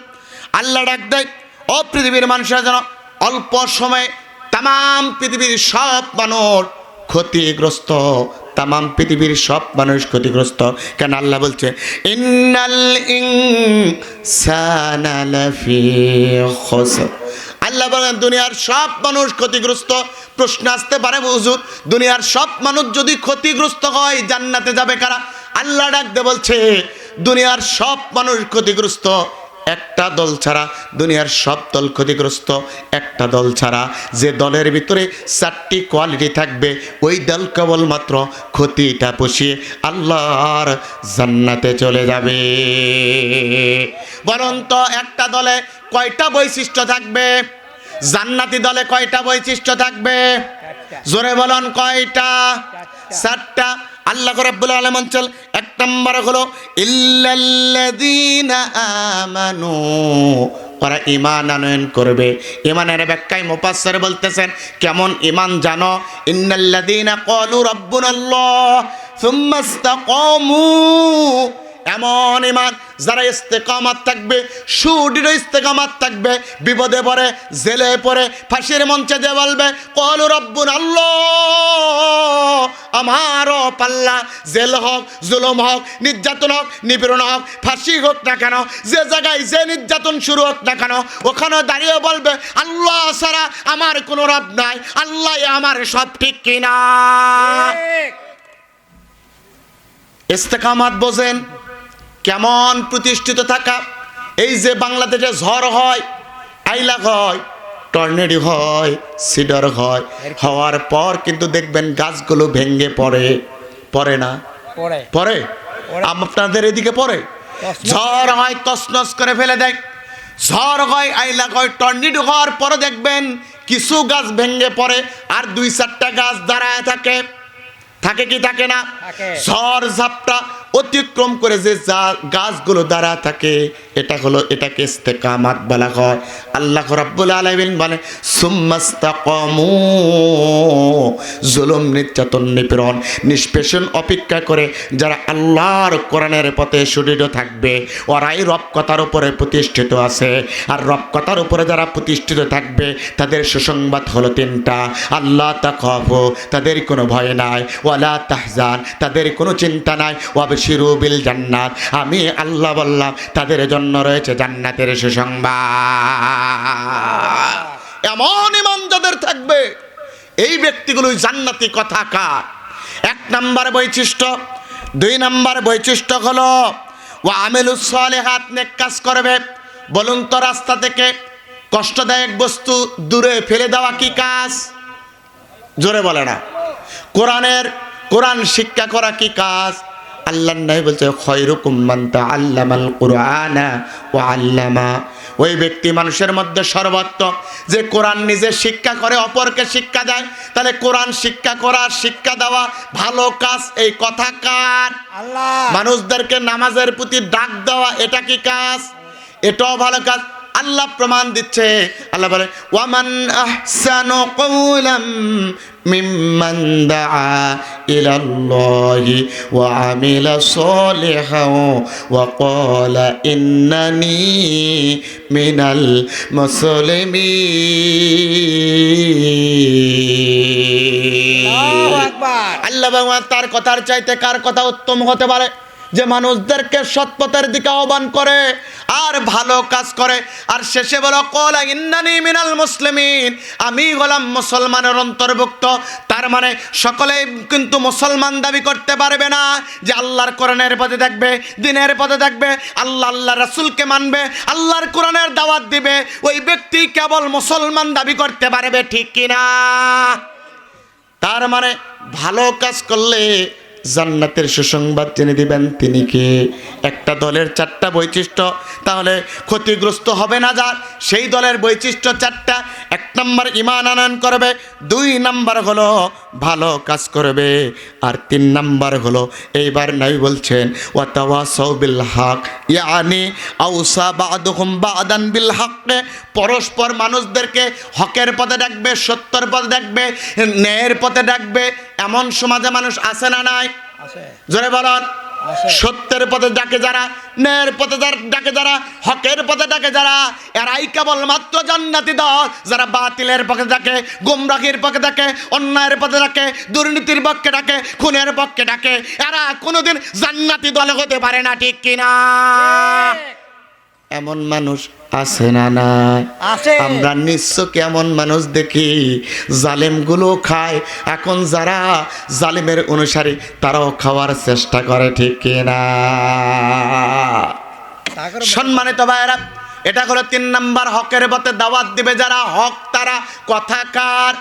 আল্লাহ ডাক দেয় ও পৃথিবীর মানুষেরা যেন অল্প সময়ে তাম পৃথিবীর সব মানুষ ক্ষতিগ্রস্ত, তাম পৃথিবীর সব মানুষ ক্ষতিগ্রস্ত। কেন আল্লাহ বলছে ইন্নাল ইনসানা লাফি খুসর। আল্লাহ বলেন দুনিয়ার সব মানুষ ক্ষতিগ্রস্ত। প্রশ্ন আসতে পারে হুজুর, দুনিয়ার সব মানুষ যদি ক্ষতিগ্রস্ত হয় জান্নাতে যাবে কারা? আল্লাহ ডাকতে বলছে দুনিয়ার সব মানুষ ক্ষতিগ্রস্ত একটা দল ছাড়া, দুনিয়ার সব দল ক্ষতিগ্রস্ত একটা দল ছাড়া। যে দলের ভিতরে 4টি কোয়ালিটি থাকবে ওই দল কেবলমাত্র ক্ষতিটা পুষিয়ে আল্লাহর জান্নাতে চলে যাবে। বরং তো একটা দলে কয়টা বৈশিষ্ট্য থাকবে? জান্নাতি দলে কয়টা বৈশিষ্ট্য থাকবে? জোরে বলুন কয়টা? 4টা। আল্লাহ রাব্বুল আলামিন বলেন 1 নম্বর হলো ইল্লাল্লাযীনা আমানু, ওরা ঈমান আনয়ন করবে। ঈমানের ব্যাখ্যায় মুফাসসির বলতেছেন কেমন ঈমান জানো? ইন্নাল্লাযীনা ক্বালু রাব্বুনাল্লাহ সুম্মা ইসতাকামু, এমন ঈমান যারা ইস্তেকামাত থাকবে, সুদৃঢ় ইস্তেকামাত থাকবে, বিপদে পড়ে জেলে পড়ে ফাঁসির মঞ্চে যে বলবে ক্বালু রাব্বুনাল্লাহ, আমারও পাল্লা, জেল হোক, জুলুম হোক, নির্যাতন হোক, নিপীড়ন হোক, ফাঁসি হোক না কেন, যে জায়গায় যে নির্যাতন শুরু হোক না কেন, ওখানে দাঁড়িয়ে বলবে আল্লাহ ছাড়া আমার কোনো রব নাই, আল্লাহ আমার সব, ঠিক কিনা? ইস্তেকামাত বোঝেন কেমন প্রতিষ্ঠিত থাকা? এই যে বাংলাদেশে ঝড় হয়, আইলা হয়, টর্নেডো হয়, সিডর হয়, হওয়ার পর কিন্তু দেখবেন গাছগুলো ভেঙে পড়ে, পড়ে না? পড়ে। আপনাদের এদিকে পড়ে? ঝড় হয় তছনছ করে ফেলে দেয়, ঝড় হয়, আইলা হয়, টর্নেডো হওয়ার পরে দেখবেন কিছু গাছ ভেঙে পড়ে আর 2-4টা গাছ দাঁড়ায় থাকে। থাকে কি থাকে না? ঝড় ঝাপটা অতিক্রম করে যে গাছগুলো দাঁড়া থাকে এটাকে ইস্তেকামাত বলা হয়। আল্লাহ রাব্বুল আলামিন বলে সুম্মাস্তাকামু, জুলুম, নির্যাতন, নিপীড়ন, নিষ্পেষণ অপেক্ষা করে যারা আল্লাহর কোরআনের পথে সুদৃঢ় থাকবে ওরাই রবকথার উপরে প্রতিষ্ঠিত আছে। আর রবকথার উপরে যারা প্রতিষ্ঠিত থাকবে তাদের সুসংবাদ হলো 3টা। আল্লাহ তাখাফু, তাদের কোনো ভয় নাই, ওয়ালা তাহজান, তাদের কোনো চিন্তা নাই, ওয়াবশিরু বিল জান্নাত, আমি আল্লাহ বললাম তাদের জন্য রয়েছে জান্নাতের সুসংবাদ। এমন ঈমান যাদের থাকবে এই ব্যক্তিগুলোই জান্নাতি কথাকার। 1 নম্বর বৈশিষ্ট্য। 2 নম্বর বৈশিষ্ট্য হলো ওয়া আমিলুস সালিহাত, নেক কাজ করবে। বলুন তো রাস্তা থেকে কষ্টদায়ক বস্তু দূরে ফেলে দেওয়া কি কাজ? জোরে বলে না। কোরআন শিক্ষা করা কি কাজ? আল্লাহর নবী বলছে খায়রুকুম মান তাআল্লামাল কুরআনা ওয়া আল্লামা। ওই ব্যক্তি মানুষের মধ্যে সর্বোত্তম যে কোরআন নিজে শিক্ষা করে অপরকে শিক্ষা দেয়। তাহলে কোরআন শিক্ষা করা, শিক্ষা দেওয়া ভালো কাজ, এই কথা কার? আল্লাহ। মানুষদেরকে নামাজের প্রতি ডাক দেওয়া এটা কি কাজ? এটাও ভালো কাজ। আল্লাহ প্রমাণ দিচ্ছে, আল্লাহ বলে ওয়ামান আহসানু কওলাম মিম্মান দাআ ইলাল্লাহি ওয়া আমিলা সালিহান ওয়া ক্বালা ইন্নানি মিনাল মুসলিমিন। আল্লাহু আকবার। আল্লাহ ভগবান তার কথার চাইতে কার কথা উত্তম হতে পারে? যে মানুষদেরকে সৎপথের দিকে আহ্বান করে আর ভালো কাজ করে, আর শেষে বলো ক্বালা ইন্নানি মিনাল মুসলিমিন, আমি হলাম মুসলমানের অন্তর্ভুক্ত। তার মানে সকলেই কিন্তু মুসলমান দাবি করতে পারবে না যে আল্লাহর কোরআনের পথে থাকবে, দিনের পথে থাকবে, আল্লাহ রাসূলকে মানবে, আল্লাহর কোরআনের দাওয়াত দিবে। ওই ব্যক্তি কেবল মুসলমান দাবি করতে পারবে, ঠিক কিনা? তার মানে ভালো কাজ করলে জান্নাতের সুসংবাদ জেনে দিবেন তিনি কে? একটা দলের চারটা বৈশিষ্ট্য, তাহলে ক্ষতিগ্রস্ত হবে না যার, সেই দলের বৈশিষ্ট্য চারটা। এক নম্বর ঈমান আনয়ন করবে, দুই নম্বর হলো ভালো কাজ করবে, আর তিন নম্বর হলো এইবার নবী বলছেন ওয়াতাওয়াসাউ বিল হক, ইয়ানি আওসা বা'দুহুম বা'দান বিল হক। পরস্পর মানুষদেরকে হকের পথে ডাকবে, সত্যের পথে ডাকবে, ন্যায়ের পথে ডাকবে। এমন সমাজে মানুষ আছে না নাই? জোরে বলুন। সত্যের পথে ডাকে যারা, ন্যায়ের পথে ডাকে যারা, হকের পথে ডাকে যারা, এরাই কেবল মাত্র জান্নাতি দল। যারা বাতিলের পক্ষে ডাকে, গোমরাহির পক্ষে ডাকে, অন্যায়ের পথে ডাকে, দুর্নীতির পক্ষে ডাকে, খুনের পক্ষে ডাকে, এরা কোনোদিন জান্নাতি দলে হতে পারে না, ঠিক কিনা? এমন মানুষ আছে না নাই? আমরা নিশ্চয় কেমন মানুষ দেখি, জালেমগুলো খায়, এখন যারা জালেমের অনুসারী তারাও খাওয়ার চেষ্টা করে, ঠিক কিনা? সম্মানিত ভাইরা, এটা হলো তিন নাম্বার, হকের পথে দাওয়াত দিবে যারা, হক তারা, কথাকার।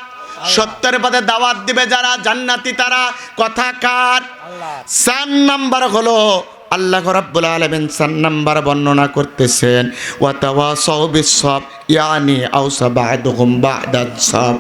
সত্যের পথে দাওয়াত দিবে যারা, জান্নাতি তারা, কথাকার। চার নাম্বার হলো আল্লাহ রাব্বুল আলামিন ৪ নাম্বার বর্ণনা করতেছেন ওয়াতাওয়াসাউ বিস-সাবর, ইয়ানি আওসা বা'দুহুম বা'দান সাবর।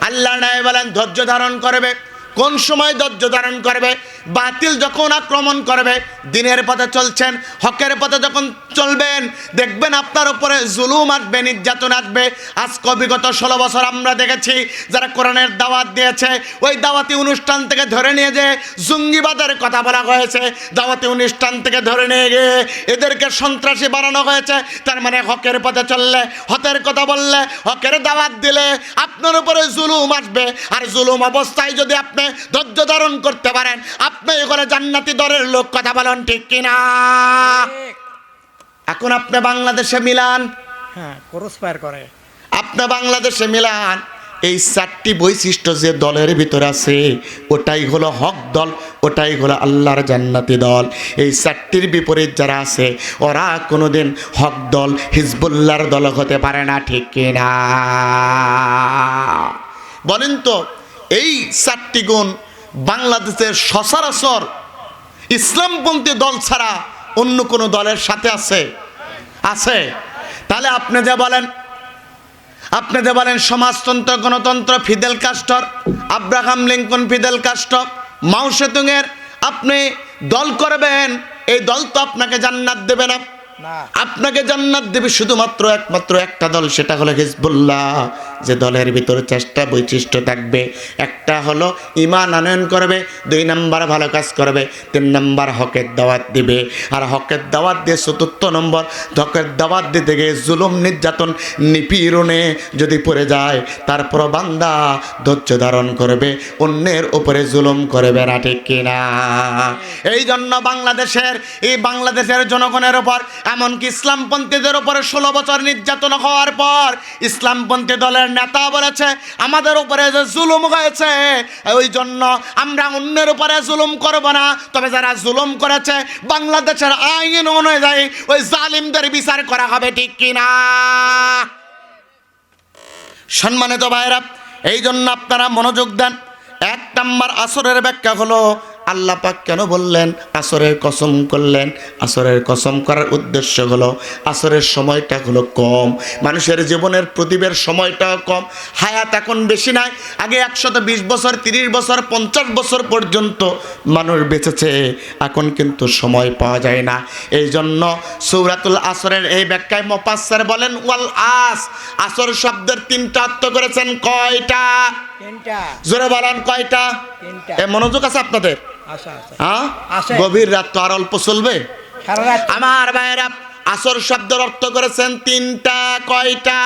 আল্লাহ নবী বলেন ধৈর্য ধারণ করবে। কোন সময় ধৈর্য ধারণ করবে? বাতিল যখন আক্রমণ করবে, দিনের পথে চলছেন, হকের পথে যখন চলবেন, দেখবেন আপনার উপরে জুলুম আসবে, নির্যাতন আসবে। আজকে বিগত 16 বছর আমরা দেখেছি যারা কোরআনের দাওয়াত দিয়েছে, ওই দাওয়াতি অনুষ্ঠান থেকে ধরে নিয়ে যে জঙ্গিবাদের কথা বলা হয়েছে, দাওয়াতি অনুষ্ঠান থেকে ধরে নিয়ে গিয়ে এদেরকে সন্ত্রাসী বানানো হয়েছে। তার মানে হকের পথে চললে, হকের কথা বললে, হকের দাওয়াত দিলে আপনার উপরে জুলুম আসবে। আর জুলুম অবস্থায় যদি আপনি ধৈর্য ধারণ করতে পারেন, আপনি এগুলো জান্নাতি দরের লোক, কথা বলেন, ঠিক কিনা? এখন আপনি বাংলাদেশে মিলান, ক্রস ফায়ার করে, আপনি বাংলাদেশে মিলান, এই 4টি বৈশিষ্ট্য যে দলের ভিতর আছে, ওটাই হলো হক দল, ওটাই হলো আল্লাহর জান্নাতি দল। এই 4টির বিপরীত যারা আছে, ওরা কোনোদিন হক দল, হিজবুল্লাহর দল হতে পারে না, ঠিক কিনা? বলেন তো, এই 4টি গুণ বাংলাদেশের সচরাচর ইসলামপন্থী দল ছাড়া অন্য কোনো দলের সাথে আছে? আছে? তাহলে আপনি যে বলেন সমাজতন্ত্র, গণতন্ত্র, Fidel castor, Abraham Lincoln, Fidel castor, মাও সেতুংয়ের আপনি দল করবেন, এই দল তো আপনাকে জান্নাত দেবে না। আপনাকে জান্নাত দেবে শুধুমাত্র একমাত্র একটা দল, সেটা হলো হিজবুল্লাহ। যে দলের ভিতরে 4টা বৈশিষ্ট্য থাকবে, একটা হলো ঈমান আনয়ন করবে, 2 নাম্বার ভালো কাজ করবে, 3 নাম্বার হকের দাওয়াত দিবে। আর হকের দাওয়াত দিয়ে 4র্থ নম্বর, হকের দাওয়াত দিতে গিয়ে জুলুম, নির্যাতন, নিপীড়নে যদি পড়ে যায়, তারপর বান্দা ধৈর্য ধারণ করবে, অন্যের উপরে জুলুম করবে না, ঠিক কিনা? এই জন্য বাংলাদেশের জনগণের উপর, এমনকি ইসলামপন্থীদের উপরে 16 বছর নির্যাতন হওয়ার পর ইসলামপন্থী দলের নেতা বলেছে আমাদের উপরে যে জুলুম হয়েছে, ওই জন্য আমরা অন্যের উপরে জুলুম করব না, তবে যারা জুলুম করেছে বাংলাদেশের আইন অনুযায়ী ওই জালিমদের বিচার করা হবে, ঠিক কিনা? সম্মানিত ভাইরা, এই জন্য আপনারা মনোযোগ দেন। 1 নাম্বার আসরের ব্যাখ্যা হলো আল্লাহ পাক কেন বললেন আসরের কসম করলেন? আসরের কসম করার উদ্দেশ্য হলো আসরের সময়টা হলো কম, মানুষের জীবনের প্রদীপের সময়টাও কম, হায়াত এখন বেশি নাই। আগে 120 বছর, 30 বছর, 50 বছর পর্যন্ত মানুষ বেঁচেছে, এখন কিন্তু সময় পাওয়া যায় না। এই জন্য সূরাতুল আসরের এই ব্যাখ্যায় মুফাসসির বলেন ওয়াল আস, আসর শব্দের 3টা অর্থ করেছেন। কয়টা? 3টা। জোরে বলেন কয়টা? 3টা। এ মনোযোগ আছে আপনাদের? আচ্ছা আচ্ছা। হ্যাঁ, আছে। গভীর রাত তো আর অল্প চলবে। সারা রাত। আমার ভাইরা, আসর শব্দের অর্থ করেছেন 3টা। কয়টা?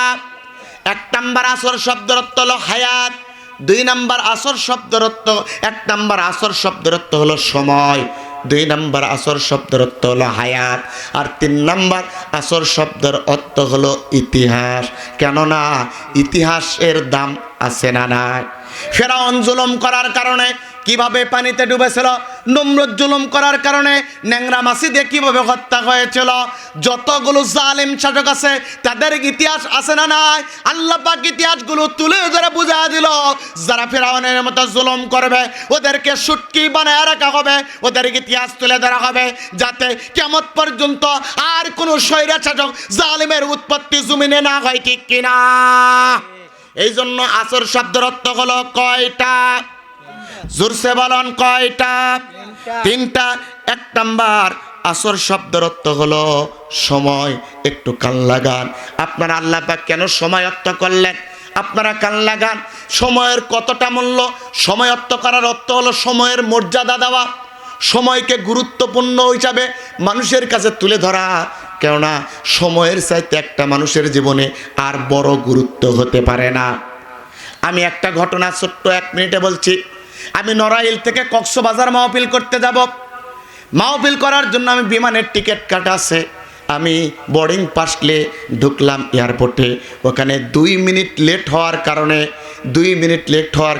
1 নাম্বার আসর শব্দের অর্থ হলো হায়াত, 2 নাম্বার আসর শব্দের অর্থ, 1 নাম্বার আসর শব্দের অর্থ হলো সময়, 2 নাম্বার আসর শব্দের অর্থ হলো হায়াত, আর 3 নাম্বার আসর শব্দের অর্থ হলো ইতিহাস। কেননা ইতিহাসের দাম আছে না নাই? ফেরাউন জুলুম করার কারণে কিভাবে পানিতে ডুবেছিল, নমরুদ জুলুম করার কারণে ন্যাংরা মাছি দিয়ে কিভাবে হত্যা হয়েছিল, যতগুলো জালিম শাসক আছে তাদের ইতিহাস আছে না নাই? আল্লাহ পাক ইতিহাসগুলো তুলে ধরে বুঝা দিল, যারা ফেরাউনের মতো জুলুম করবে ওদেরকে শুটকি বানায় রাখা হবে, ওদের ইতিহাস তুলে ধরা হবে, যাতে কিয়ামত পর্যন্ত আর কোনো স্বৈরা শাসক জালিমের উৎপত্তি জমিনে না হয়। ঠিক কিনা? এই জন্য আসর শব্দের অর্থ হলো কয়টা? জোরসে বলুন কয়টা? 3টা। 1 নাম্বার আসর শব্দের অর্থ হলো সময়। একটু কান লাগান, আপনারা আল্লাহ পাক কেন সময় অর্থ করলেন? আপনারা কান লাগান, সময়ের কতটা মূল্য। সময় অর্থ করার অর্থ হলো সময়ের মর্যাদা দেওয়া, সময়কে গুরুত্বপূর্ণ হিসাবে মানুষের কাছে তুলে ধরা। কেননা সময়ের চাইতে একটা মানুষের জীবনে আর বড় গুরুত্ব হতে পারে না। আমি একটা ঘটনা ছোট্ট 1 মিনিটে বলছি। আমি নড়াইল থেকে কক্সবাজার মাহফিল করতে যাব। মাহফিল করার জন্য আমি বিমানের টিকিট কাটা আছে, আমি বোর্ডিং পাসলে ঢুকলাম এয়ারপোর্টে। ওখানে 2 মিনিট লেট হওয়ার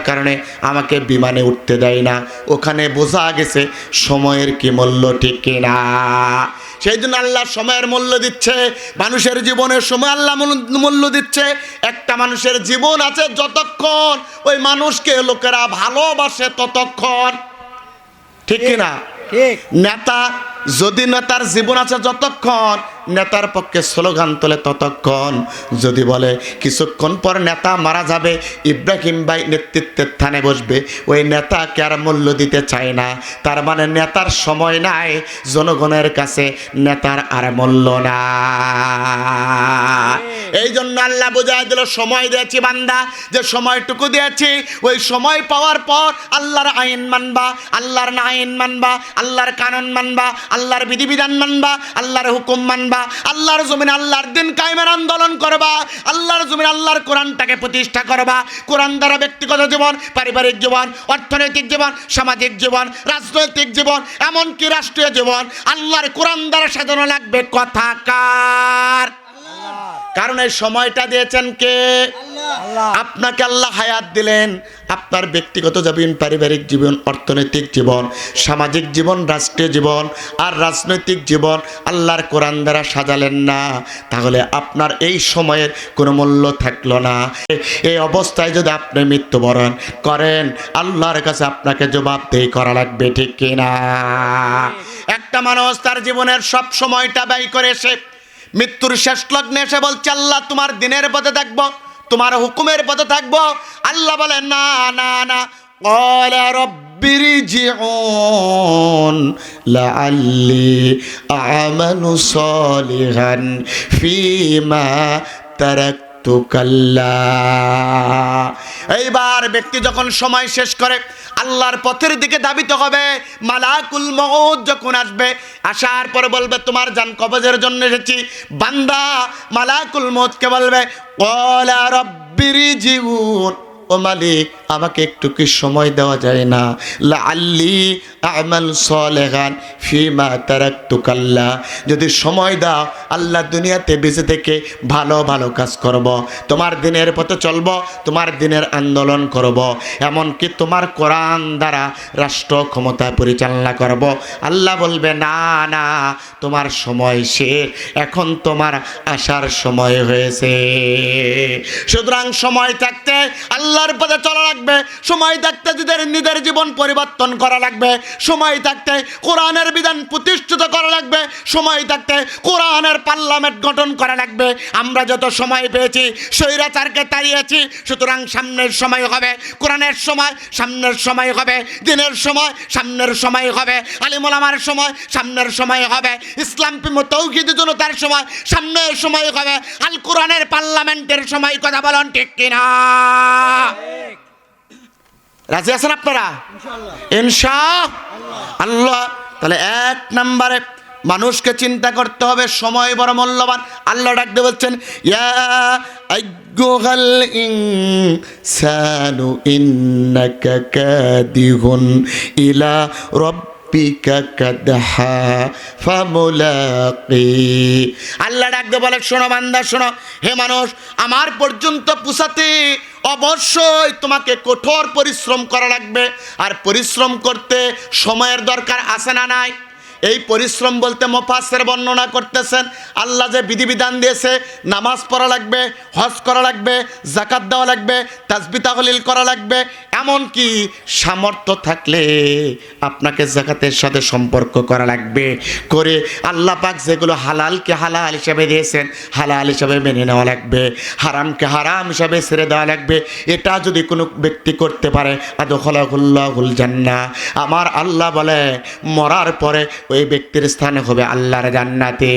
কারণে আমাকে বিমানে উঠতে দেয় না। ওখানে বোঝা গেছে সময়ের কি মূল্য, ঠিক কিনা? সেই জন্য আল্লাহ সময়ের মূল্য দিচ্ছে, মানুষের জীবনের সময় আল্লাহ মূল্য দিচ্ছে। একটা মানুষের জীবন আছে যতক্ষণ ওই মানুষকে লোকেরা ভালোবাসে ততক্ষণ, ঠিক কিনা? ঠিক। নেতা, যদি নেতার জীবন আছে যতক্ষণ, নেতার পক্ষে স্লোগান তোলে ততক্ষণ। যদি বলে কিছুক্ষণ পর নেতা মারা যাবে, ইব্রাহিম ভাই নেতৃত্বের স্থানে বসবে, ওই নেতাকে আর মূল্য দিতে চায় না। তার মানে নেতার সময় নাই, জনগণের কাছে নেতার আর মূল্য না। এই জন্য আল্লাহ বোঝায় দিল, সময় দিয়েছি বান্দা, যে সময়টুকু দিয়েছি ওই সময় পাওয়ার পর আল্লাহর আইন মানবা, আল্লাহর আইন মানবা, আল্লাহর কানুন মানবা, আল্লাহর বিধিবিধান মানবা, আল্লাহর হুকুম মানবা, আল্লাহর জমিনে আল্লাহর দিন কায়েমের আন্দোলন করবা, আল্লাহর জমিনে আল্লাহর কোরআনটাকে প্রতিষ্ঠা করবা। কোরআন দ্বারা ব্যক্তিগত জীবন, পারিবারিক জীবন, অর্থনৈতিক জীবন, সামাজিক জীবন, রাজনৈতিক জীবন, এমনকি রাষ্ট্রীয় জীবন আল্লাহর কোরআন দ্বারা সাজানো লাগবে। কথা কার? কারণ এই সময়টা দিয়েছেন কে? আল্লাহ। আপনাকে আল্লাহ হায়াত দিলেন, আপনার ব্যক্তিগত জীবন, পারিবারিক জীবন, অর্থনৈতিক জীবন, সামাজিক জীবন, রাষ্ট্রীয় জীবন আর রাজনৈতিক জীবন আল্লাহর কোরআন দ্বারা সাজালেন না, তাহলে আপনার এই সময়ের কোনো মূল্য থাকলো না। এই অবস্থায় যদি আপনি মৃত্যুবরণ করেন, আল্লাহর কাছে আপনাকে জবাবদেহি করা লাগবে, ঠিক কিনা? একটা মানুষ তার জীবনের সব সময়টা ব্যয় করে এসে মৃত্যুর শেষ লগ্নে এসে বলছে, আল্লাহ তোমার দিনের পথে থাকবো, তোমার হুকুমের পথে থাকবো। আল্লাহ বলেন না না না, ক্বালা রব্বিরজিউন লাআল্লি আ'মালু সালিহান ফীমা তারাকতু কাল্লা। এইবার ব্যক্তি যখন সময় শেষ করে আল্লাহর পথের দিকে ধাবিত হবে, মালাকুল মউত যখন আসবে, আসার পরে বলবে তোমার জান কবজের জন্য এসেছি। বান্দা মালাকুল মউতকে বলবে, ক্বালা রব্বিরজিউন, ও মালিক আমাকে একটু কি সময় দেওয়া যায় না? লাআল্লি আ'মাল সালিহান ফীমা তারাকতু কাল্লা, যদি সময় দাও আল্লাহ দুনিয়াতে বেঁচে থেকে ভালো ভালো কাজ করব, তোমার দিনের পথে চলব, তোমার দিনের আন্দোলন করব, এমনকি তোমার কোরআন দ্বারা রাষ্ট্র ক্ষমতা পরিচালনা করব। আল্লাহ বলবে না না, তোমার সময় শেষ, এখন তোমার আসার সময় হয়েছে। সুতরাং সময় থাকতে আল্লাহর পথে চলা লাগবে। লাগবে, সময় থাকতে নিজের জীবন পরিবর্তন করা লাগবে, সময় থাকতে কোরআনের বিধান প্রতিষ্ঠিত করা লাগবে, সময় থাকতে কোরআনের পার্লামেন্ট গঠন করা লাগবে। আমরা যত সময় পেয়েছি স্বৈরাচারকে তাড়িয়েছি, সুতরাং সামনের সময় হবে কোরআনের সময়, সামনের সময় হবে দিনের সময়, সামনের সময় হবে আলিম ওলামার সময়, সামনের সময় হবে ইসলাম প্রেমী তৌহিদি জনতার সময়, সামনের সময় হবে আল কোরআনের পার্লামেন্টের সময়। কথা বলুন ঠিক কিনা? রাজি আছেন আপনারা? ইনশাআল্লাহ। তাহলে এক নম্বরে মানুষকে চিন্তা করতে হবে সময় বড় মূল্যবান। আল্লাহ ডাকতে বলছেন, ইয়া আইয়ুহাল ইনসানু ইন্নাকা কাদিহুন ইলা রাব্বিকা কাদহা ফামুলাকি। আল্লাহ ডাকতে বলে, শোনো বান্দা শোনো, হে মানুষ, আমার পর্যন্ত পৌঁছাতে অবশ্যই তোমাকে কঠোর পরিশ্রম করা লাগবে। আর পরিশ্রম করতে সময়ের দরকার আছে না নাই? এই পরিশ্রম বলতে মুফাসসির বর্ণনা করতেছেন, আল্লাহ যে বিধিবিধান দিয়েছে, নামাজ পড়া লাগবে, হজ করা লাগবে, যাকাত দেওয়া লাগবে, তাসবিহ তাহলিল করা লাগবে, এমনকি সামর্থ্য থাকলে আপনাকে যাকাতের সাথে সম্পর্ক করা লাগবে। করে আল্লাহ পাক যেগুলো হালালকে হালাল হিসাবে দিয়েছেন হালাল হিসাবে মেনে নেওয়া লাগবে, হারামকে হারাম হিসাবে ছেড়ে দেওয়া লাগবে। এটা যদি কোনো ব্যক্তি করতে পারে, আদখালাহুল্লাহুল জান্নাহ, আমার আল্লাহ বলে মরার পরে ওই ব্যক্তির স্থানে হবে আল্লাহর জান্নাতে।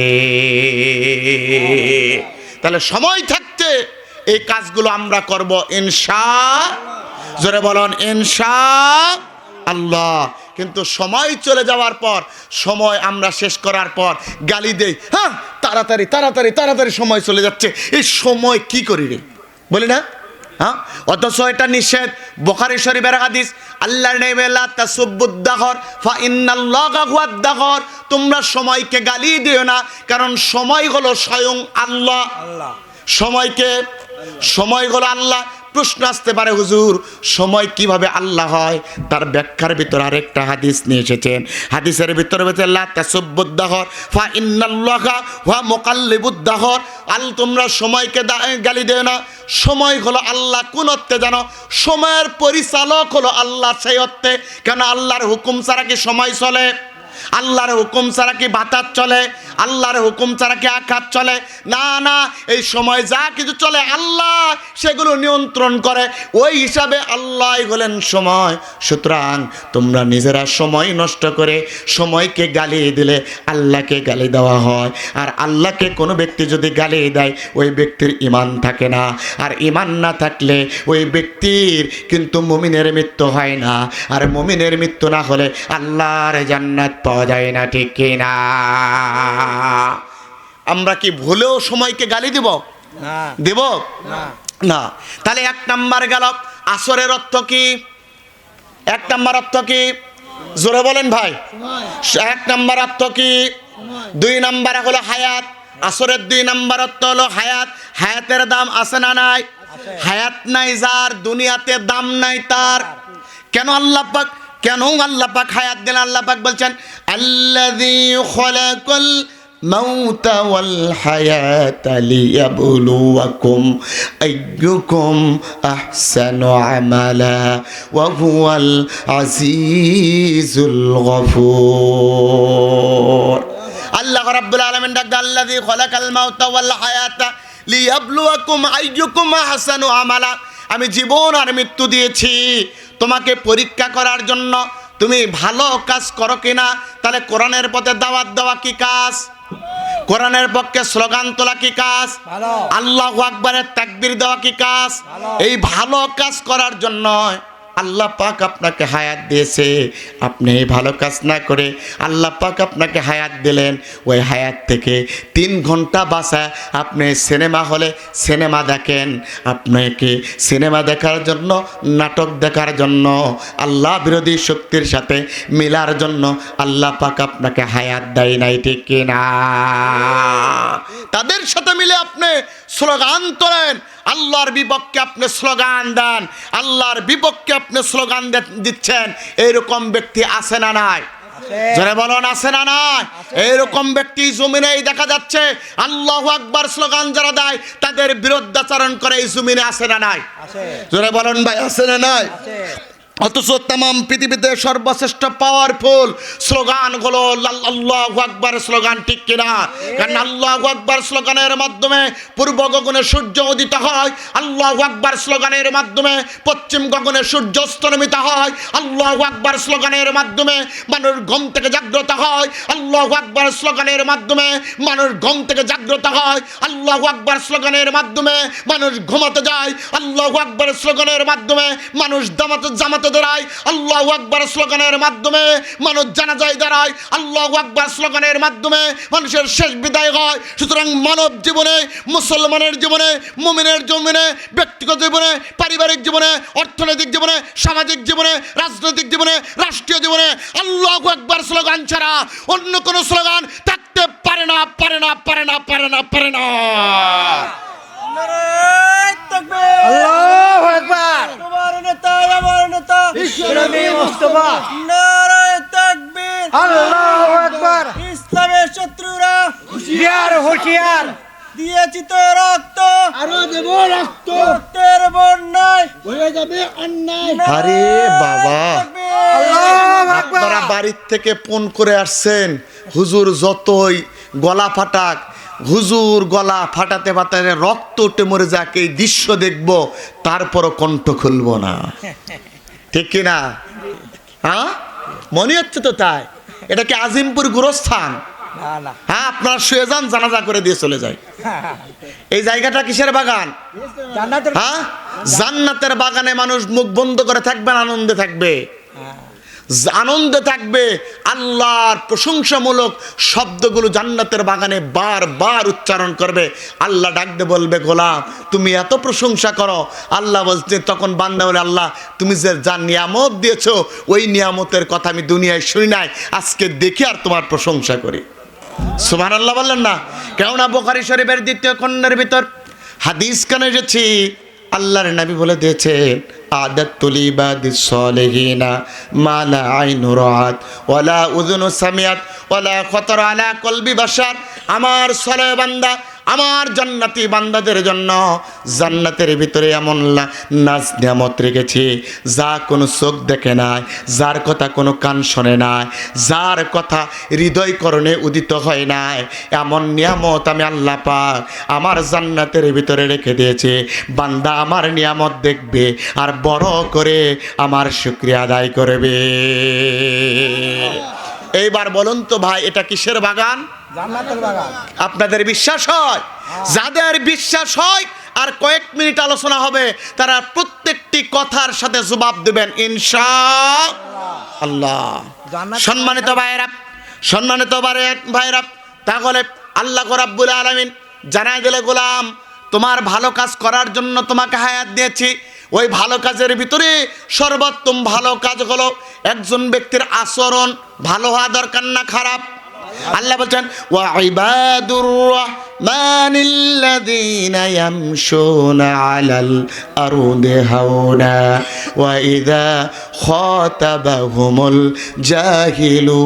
তাহলে সময় থাকতে এই কাজগুলো আমরা করব ইনশাআল্লাহ। জোরে বলুন ইনশাআল্লাহ। কিন্তু সময় চলে যাওয়ার পর, সময় আমরা শেষ করার পর গালি দেই, হ্যাঁ তাড়াতাড়ি তাড়াতাড়ি তাড়াতাড়ি সময় চলে যাচ্ছে, এই সময় কি করি রে, বলি না? হ্যাঁ, অথচ এটা নিষেধ। বুখারী শরীফের হাদিস, আল্লাহর নবী লা তাসুবুদ্দাহর ফা ইন্নাল্লাহা হুয়াদ্দাহর। তোমরা সময়কে গালি দিও না, কারণ সময় হলো স্বয়ং আল্লাহ। সময় হলো আল্লাহ। প্রশ্ন আসতে পারে, হুজুর সময় কিভাবে আল্লাহ হয়? তার ব্যাখ্যার ভিতর আরেকটা হাদিস নিয়ে এসেছেন। হাদিসের ভিতরে বলছে, লা তাসুবুদ্দাহর ফা ইন্নাল্লাহা হুয়া মুকাল্লিবুদ্দাহর। তোমরা সময়কে গালি দিও না, সময় হলো আল্লাহ। কোন অর্থে জানো? সময়ের পরিচালক হলো আল্লাহ, সেই অর্থে। কেন আল্লাহর হুকুম ছাড়া কি সময় চলে? আল্লাহর হুকুম ছাড়া কি বাতাস চলে? আল্লাহর হুকুম ছাড়া কি আকাশ চলে? না না, এই সময় যা কিছু চলে আল্লাহ সেগুলো নিয়ন্ত্রণ করে, ওই হিসাবে আল্লাহ হলেন সময়। সুতরাং তোমরা নিজেরা সময় নষ্ট করে সময়কে গালি দিলে আল্লাহকে গালি দেওয়া হয়। আর আল্লাহকে কোনো ব্যক্তি যদি গালি দেয়, ওই ব্যক্তির ঈমান থাকে না। আর ঈমান না থাকলে ওই ব্যক্তির কিন্তু মুমিনের মৃত্যু হয় না। আর মুমিনের মৃত্যু না হলে আল্লাহর জান্নাত পাওয়া যায় না, ঠিক কিনা? আমরা কি ভুলেও সময়কে গালি দিব? দেব না। তাহলে এক নাম্বার গেল। আসরের অর্থ কি? এক নাম্বার অর্থ কি? জোরে বলেন ভাই। এক নাম্বার অর্থ কি? দুই নাম্বার হলো হায়াত। আসরের দুই নাম্বার অর্থ হলো হায়াত। হায়াতের দাম আছে না নাই? হায়াত নাই যার, দুনিয়াতে দাম নাই তার। কেন আল্লাহ পাক হায়াত দিলেন? আল্লাহ পাক বলছেন, আল্লাযী খালাকাল মাউতা ওয়াল হায়াতা লিয়াবলুয়াকুম আইয়ুকুম আহসানু আমালা ওয়া হুয়াল আজিজুল গফুর। আল্লাহ রাব্বুল আলামিন ডাক, আল্লাযী খালাকাল মাউতা ওয়াল হায়াতা লিয়াবলুয়াকুম আইয়ুকুম আহসানু আমালা। আমি জীবন আর মৃত্যু দিয়েছি তোমাকে পরীক্ষা করার জন্য, তুমি ভালো কাজ করো কিনা। তাহলে কোরআনের পথে দাওয়াত দেওয়া কি কাজ? কোরআনের পক্ষে স্লোগান তোলা কি কাজ? আল্লাহু আকবারের তাকবীর দেওয়া কি কাজ? এই ভালো কাজ করার জন্য আল্লাহ পাক আপনাকে হায়াত দিয়েছে। আপনি ভালো কাজ না করে আল্লাহ পাক আপনাকে হায়াত দিলেন। ওই হায়াত থেকে 3 ঘন্টা বাঁচা আপনি সিনেমা হলে সিনেমা দেখেন। আপনাকে সিনেমা দেখার জন্য, নাটক দেখার জন্য, আল্লাহ বিরোধী শক্তির সাথে মিলার জন্য আল্লাহ পাক আপনাকে হায়াত দেয় নাই, ঠিক কিনা? তাদের সাথে মিলে আপনি স্লোগান তোলেন, আল্লাহর বিপক্ষে আপনি স্লোগান দেন, আল্লাহর বিপক্ষে আপনি স্লোগান দিচ্ছেন। এইরকম ব্যক্তি আছে না নাই? যারা বলেন আছে না নাই? এইরকম ব্যক্তি জমিনেই দেখা যাচ্ছে। আল্লাহু আকবার স্লোগান যারা দেয় তাদের বিরুদ্ধাচরণ করে এই জমিনে আছে না নাই? আছে যারা বলেন ভাই আছে না নাই? আছে অথচ তামাম পৃথিবীতে সর্বশ্রেষ্ঠ পাওয়ারফুল স্লোগান হলো আল্লাহু আকবার স্লোগান, ঠিক কিনা? কারণ আল্লাহু আকবার স্লোগানের মাধ্যমে পূর্ব গগনে সূর্য উদিত হয়, আল্লাহু আকবার স্লোগানের মাধ্যমে পশ্চিম গগনে সূর্য অস্তমিত হয়, আল্লাহু আকবার স্লোগানের মাধ্যমে মানুষ ঘুম থেকে জাগ্রত হয়, আল্লাহু আকবার স্লোগানের মাধ্যমে মানুষ ঘুম থেকে জাগ্রত হয়, আল্লাহু আকবার স্লোগানের মাধ্যমে মানুষ ঘুমাতে যায়, আল্লাহু আকবার স্লোগানের মাধ্যমে মানুষ জামাতে দাঁড়ায়, আল্লাহু আকবার স্লোগানের মাধ্যমে মানুষ জানাজায় দাঁড়ায়, আল্লাহু আকবার স্লোগানের মাধ্যমে মানুষের শেষ বিদায় হয়। সুতরাং মানব জীবনে, মুসলমানের জীবনে, মুমিনের জীবনে, ব্যক্তিগত জীবনে, পারিবারিক জীবনে, অর্থনৈতিক জীবনে, সামাজিক জীবনে, রাজনৈতিক জীবনে, রাষ্ট্রীয় জীবনে আল্লাহু আকবার স্লোগান ছাড়া অন্য কোন স্লোগান থাকতে পারে না, পারে না, পারে না, পারে না, পারে না। নারায়ে তাকবীর, আল্লাহু আকবার। তোমার নেতা আমার নেতা বিশ্বনবী মুস্তাফা, নারায়ে তাকবীর, আল্লাহু আকবার। ইসলামের শত্রুরা হুঁশিয়ার হুঁশিয়ার, দিয়েছি তো রক্ত, আরো দেব রক্ত, রক্তের বন্যায় হয়ে যাবে অন্যায়। আরে বাবা, আল্লাহু আপনারা আকবার। বাড়ির থেকে ফোন করে আসছেন, হুজুর যতই গলা ফাটাক, হুজুর গলা ফাটাতে ফাটাতে রক্ত উঠে মরে যাক, এই দৃশ্য দেখবো, তারপরও কণ্ঠ খুলবো না, ঠিক কিনা? হ্যাঁ, মনে হচ্ছে তো তাই। এটা কি আজিমপুর গুরস্থান? না না, হ্যাঁ, আপনারা শুয়ে যান, জানাজা করে দিয়ে চলে যায়। এই জায়গাটা কিসের বাগান? জান্নাতের হ্যাঁ, জান্নাতের বাগানে মানুষ মুখ বন্ধ করে থাকবে, আনন্দে থাকবে, আনন্দে থাকবে। আল্লাহর প্রশংসামূলক শব্দগুলো জান্নাতের বাগানে বারবার উচ্চারণ করবে। আল্লাহ ডাকতে বলবে, গোলাম তুমি এত প্রশংসা করো। আল্লাহ বলছে, তখন বান্দা বলে, আল্লাহ তুমি যে যা নিয়ামত দিয়েছো ওই নিয়ামতের কথা আমি দুনিয়ায় শুনি নাই, আজকে দেখি আর তোমার প্রশংসা করি। সুবহানাল্লাহ বললেন না? কেননা বুখারী শরীফের 2য় খণ্ডের ভিতর হাদিস কানে এসেছি, আল্লাহর নবী বলে দিয়েছে, আদাতুল ইবাদিস সলিহিনা মা লা আইনু রাআত ওয়ালা উযুনু সামিআত ওয়ালা খাতারা আলা কলবি বাশার। আমার সলে বান্দা, আমার জান্নাতি বান্দাদের জন্য জান্নাতের ভিতরে এমন নাজ নিয়ামত রেখেছি যা কোনো চোখ দেখে নাই, যার কথা কোনো কান শোনে নাই, যার কথা হৃদয় করণে উদিত হয় নাই, এমন নিয়ামত আমি আল্লাহ পাক আমার জান্নাতের ভিতরে রেখে দিয়েছি। বান্দা আমার নিয়ামত দেখবে আর বড় করে আমার শুকরিয়া আদায় করবে। এইবার বলুন তো ভাই, এটা কিসের বাগান? জান্নাতের বাগান। আপনাদের বিশ্বাস হয়? যাদের বিশ্বাস হয় আর কয়েক মিনিট আলোচনা হবে, তারা প্রত্যেকটি কথার সাথে জবাব দেবেন ইনশাআল্লাহ। সম্মানিত ভাইয়েরা, সম্মানিত ভাইয়েরা, তাহলে আল্লাহ রাব্বুল আলামিন জানাই দিলে, গোলাম তোমার ভালো কাজ করার জন্য তোমাকে হায়াত দিয়েছি। ওই ভালো কাজের ভিতরে সর্বোত্তম ভালো কাজ হলো একজন ব্যক্তির আচরণ ভালো হওয়া দরকার না খারাপ। আল্লাহ বলছেন, ওয়া ইবাদুর রাহমানিল্লাযীনা ইয়ামশুনা আলাল আরদি হাওনা ওয়া ইযা খাতাবাহুমুল জাহিলুন।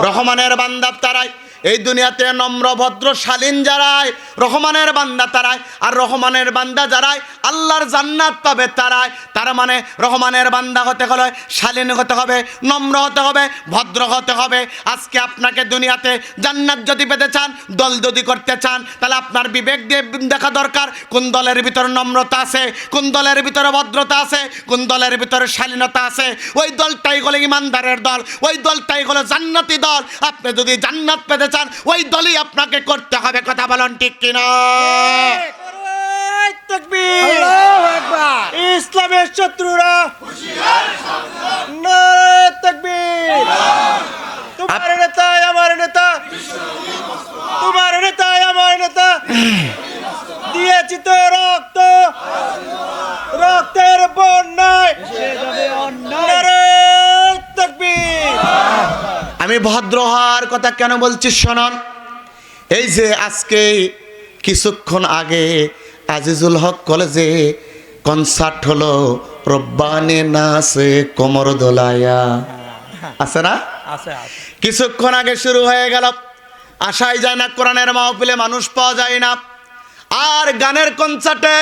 রহমানের বান্দা তারাই, এই দুনিয়াতে নম্র ভদ্র শালীন যারাই রহমানের বান্দা তারাই, আর রহমানের বান্দা যারাই আল্লাহর জান্নাত পাবে তারাই। তার মানে রহমানের বান্দা হতে হলে শালীন হতে হবে, নম্র হতে হবে, ভদ্র হতে হবে। আজকে আপনাকে দুনিয়াতে জান্নাত যদি পেতে চান, দল যদি করতে চান, তাহলে আপনার বিবেক দিয়ে দেখা দরকার কোন দলের ভিতরে নম্রতা আছে, কোন দলের ভিতরে ভদ্রতা আছে, কোন দলের ভিতরে শালীনতা আছে। ওই দলটাই হলো ইমানদারের দল, ওই দলটাই হলো জান্নাতি দল। আপনি যদি জান্নাত পেতে চান, ওই দলই আপনাকে করতে হবে। কথা বলেন ঠিক কিনা? নারায়ে তাকবীর, আল্লাহু আকবার। ইসলামের শত্রুরা নারায়ে তাকবীর, তোমার নেতা আমার নেতা, তোমার নেতা আমার নেতা, দিয়েছি তো রক্ত, রক্তের বন্যায় নারায়ে তাকবীর। আমি ভদ্র হওয়ার কথা কেন বলছি শোনান। এই যে আজকে কিছুক্ষণ আগে আজিজুল হক কলেজে কনসার্ট হলো, রব্বানি নাচে কোমর দোলায়া, আছে না? আছে আছে কিছুক্ষণ আগে শুরু হয়ে গেল, আসাই যায় না, কোরআনের মাহফিলে মানুষ পাওয়া যায় না। আর গানের কনসার্টে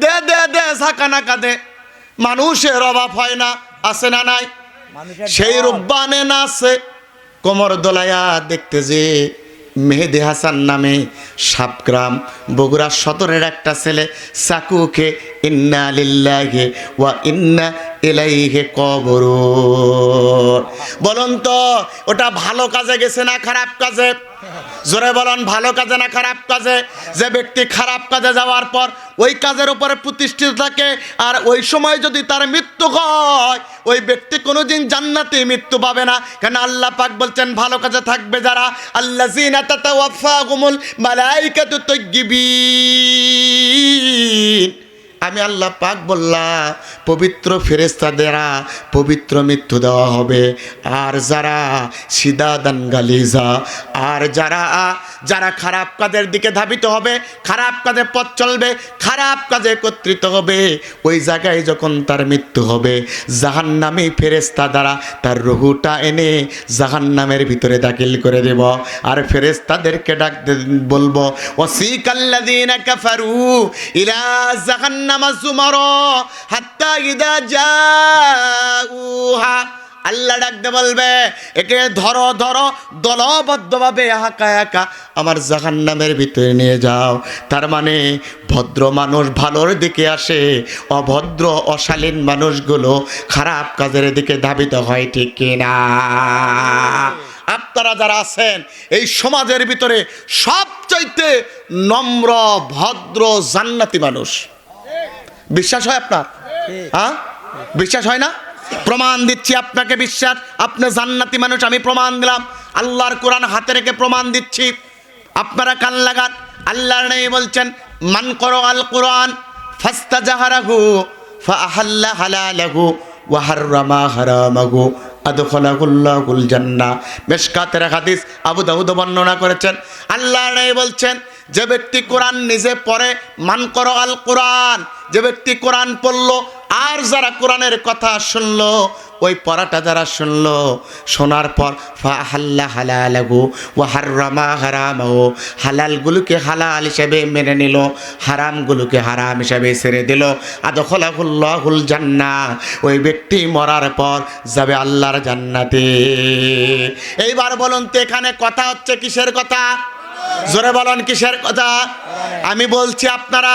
দে দে দে ঝাঁকানা কাঁদে, মানুষের অভাব হয় না, আছে না নাই? মানুষের সেই ঢল। রূপবানে নাচে কোমর দোলাইয়া দেখতে যে মেহেদি হাসান নামে সাবগ্রাম বগুড়া সদরের একটা ছেলে চাকুকে ইন্না লিল্লাহি ওয়া ইন্না ইলাইহি কবরুন। বলুন তো ওটা ভালো কাজে গেছে না খারাপ কাজে? জোরে বলুন, ভালো কাজে না খারাপ কাজে? যে ব্যক্তি খারাপ কাজে যাওয়ার পর ওই কাজের উপরে প্রতিষ্ঠিত থাকে আর ওই সময় যদি তার মৃত্যু হয়, ওই ব্যক্তি কোনোদিন জান্নাতে মৃত্যু পাবে না। কেন আল্লাহ পাক বলছেন ভালো কাজে থাকবে যারা, আল্লাযীনা তাতাওয়াফাহুমুল মালাইকাতু তাইয়্যিবিন। আমি আল্লাহ পাক বললাম পবিত্র ফেরেশতাদেরা পবিত্র মৃত্যু দেওয়া হবে। আর যারা সিদাদান গালিজা, আর যারা যারা খারাপ কাজের দিকে ধাবিত হবে, খারাপ কাজে পথ চলবে, খারাপ কাজে একত্রিত হবে, ওই জায়গায় যখন তার মৃত্যু হবে জাহান্নামী ফেরেশতা দ্বারা তার রুহুটা এনে জাহান্নামের ভিতরে দাখিল করে দেব। আর ফেরেশতাদেরকে ডাক বলবো ওয়াসিকাল্লাযীনা কাফারু ইলা জাহান্নামা যুমারা হাত্তা ইযা জাউহা। আল্লাহ ডাকতে বলবে একে ধরো ধরো দলবদ্ধভাবে একা একা আমার জাহান্নামের ভিতরে নিয়ে যাও। তার মানে ভদ্র মানুষ ভালোর দিকে আসে, অভদ্র অশালীন মানুষগুলো খারাপ কাজের দিকে ধাবিত হয়, ঠিক কিনা? আপনারা যারা আছেন এই সমাজের ভিতরে সবচাইতে নম্র ভদ্র জান্নাতি মানুষ, বিশ্বাস হয় আপনার? হ্যাঁ, বিশ্বাস হয় না? প্রমাণ দিচ্ছি আপনাকে বিশ্বাস, আপনি জান্নাতি মানুষ, আমি প্রমাণ দিলাম। আল্লাহর কোরআন হাতে রেখে প্রমাণ দিচ্ছি, আপনারা কান লাগান। আল্লাহর নবী বলছেন মান করাআল কোরআন ফাস্তাজাহারাহু ফাআহাল্লা হালালাহু ওয়া হাররামা হারামাহু আদখালাহুল্লাহুল জান্নাহ। মিশকাতের হাদিস, আবু দাউদ বর্ণনা করেছেন। আল্লাহর নবী বলছেন যে ব্যক্তি কোরআন নিজে পড়ে, মান করাআল কোরআন, যে ব্যক্তি কোরআন পড়লো আর যারা কোরআনের কথা শুনলো, ওই পড়াটা যারা শুনলো, শোনার পর ফাহাল্লা হালালাহু ওয়া হাররামা হারামাহু, হালালগুলোকে হালাল হিসেবে মেনে নিল, হারামগুলোকে হারাম হিসেবে ছেড়ে দিল, আদখালাহুল্লাহুল জান্নাহ, ওই ব্যক্তি মরার পর যাবে আল্লাহর জান্নাতে। এইবার বলুন তো এখানে কথা হচ্ছে কিসের কথা? জোরে বলুন কিসের কথা? আমি বলছি আপনারা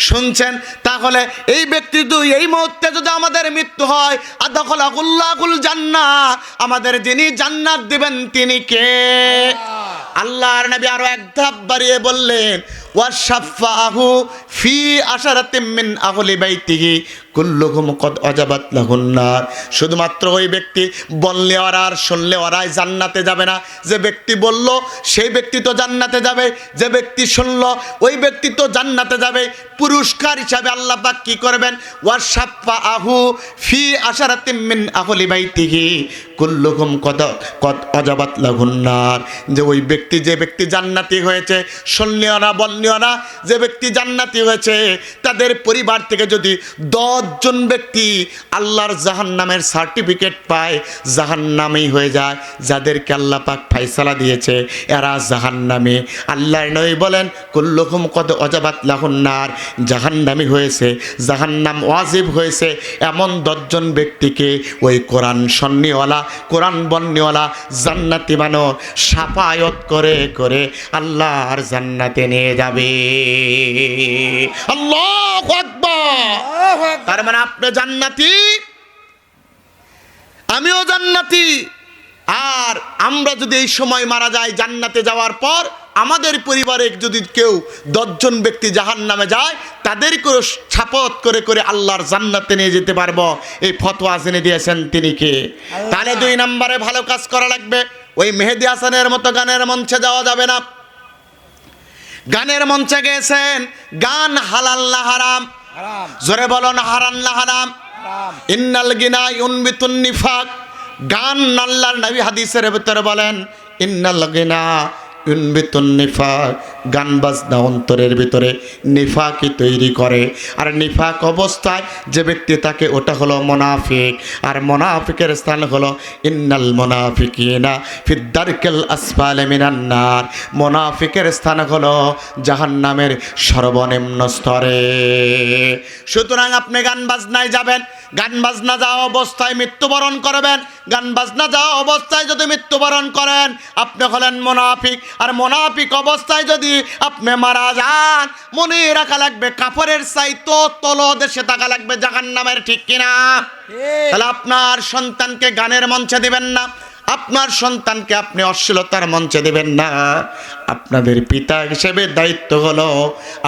শুনছেন। তাহলে এই ব্যক্তি এই মুহূর্তে যদি আমাদের মৃত্যু হয়, আদখালাহুল্লাহুল জান্নাহ, আমাদের যিনি জান্নাত দিবেন তিনি কে? আল্লাহর নবী আরো এক ধাপ বাড়িয়ে বললেন ওয়াশাফাহু ফি আশারাতিম মিন আহলি বাইতিহি কুল্লুহুম কদ আজাবাত লাহুন নার। শুধুমাত্র ওই ব্যক্তি বললে ওরা আর শুনলে ওরাই জান্নাতে যাবে না। যে ব্যক্তি বলল সেই ব্যক্তি তো জান্নাতে যাবে, যে ব্যক্তি শুনল ওই ব্যক্তি তো জান্নাতে যাবে। পুরস্কার হিসাবে আল্লাহ পাক কি করবেন? ওয়াশাফাহু ফি আশারাতিম মিন আহলি বাইতিহি কুল্লুহুম কদ আজাবাত লাহুন নার। যে ওই ব্যক্তি, যে ব্যক্তি জান্নাতি হয়েছে, শুনলেও না বললেও না, যে ব্যক্তি জান্নাতি হয়েছে তাদের পরিবার থেকে যদি 10 জন ব্যক্তি আল্লাহর জাহান্নামের সার্টিফিকেট পায়, জাহান্নামেই হয়ে যায়। যাদেরকে আল্লাহ পাক ফায়সালা দিয়েছে এরা জাহান্নামী। আল্লাহর নবী বলেন কুল্লুহুম কদ আজাবাত লাহুন নার, জাহান্নামী হয়েছে, জাহান্নাম ওয়াজিব হয়েছে এমন 10 জন ব্যক্তিকে ওই কোরআন শুননেওয়ালা, কোরআন বলনেওয়ালা জান্নাতি মানুষ শাফায়াত করে করে আল্লাহর জান্নাতে নিয়ে যাবে। আল্লাহু আকবার। তার মানে আপনি জান্নাতি, আমিও জান্নাতি। আর আমরা যদি এই সময় মারা যাই, জান্নাতে যাওয়ার পর আমাদের পরিবারে যদি কেউ 10 জন ব্যক্তি জাহান্নামে যায়, তাদেরকেও ছাপত করে করে আল্লাহর জান্নাতে নিয়ে যেতে পারবো। এই ফতোয়া জেনে দিয়েছেন তিনি কে? তাহলে 2 নম্বরে ভালো কাজ করা লাগবে। ওই মেহেদি হাসানের মতো গানের মঞ্চে যাওয়া যাবে না। গানের মঞ্চে গেছেন, গান হালাল না হারাম? হারাম জোরে বলুন হারাম না হারাম? হারাম ইন্নাল গিনা ইউনবিতুন নিফাক। গান আল্লাহর নবী হাদিসের ভিতরে বলেন ইন্নাল গিনা ইউনবিতুন নিফাক, গান বাজনা অন্তরের ভিতরে নিফাকি তৈরি করে। আর নিফাক অবস্থায় যে ব্যক্তি থাকে ওটা হলো মুনাফিক। আর মুনাফিকের স্থান হলো ইন্নাল মুনাফিকিনা ফিদ দারকিল আসফালি মিনান নার। মুনাফিকের স্থান হলো জাহান্নামের সর্বনিম্ন স্তরে। সুতরাং আপনি গান বাজনায় যাবেন, গান বাজনা যাওয়া অবস্থায় মৃত্যুবরণ করবেন। গান বাজনা যাওয়া অবস্থায় যদি মৃত্যুবরণ করেন আপনি হলেন মুনাফিক। আর মুনাফিক অবস্থায় যদি আপনি মারা যান, মনে রাখা লাগবে কাফরের চাইতো তলদেশে থাকা লাগবে জাহান্নামের, ঠিক কিনা? তাহলে আপনার সন্তানকে গানের মঞ্চে দিবেন না, আপনার সন্তানকে আপনি অশ্লীলতার মঞ্চে দেবেন না। আপনাদের পিতা হিসেবে দায়িত্ব হলো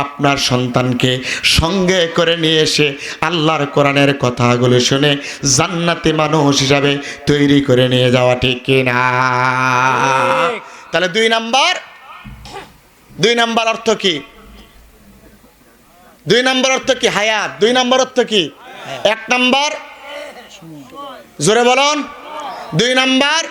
আপনার সন্তানকে সঙ্গে করে নিয়ে এসে আল্লাহর কোরআনের কথাগুলো শুনে জান্নাতি মানুষ হিসাবে তৈরি করে নিয়ে যাওয়া, ঠিক কিনা? তাহলে দুই নাম্বার অর্থ কি? দুই নাম্বার অর্থ কি? হায়াত। দুই নাম্বার অর্থ কি? এক নাম্বার, জোরে বলুন। দুই নাম্বার,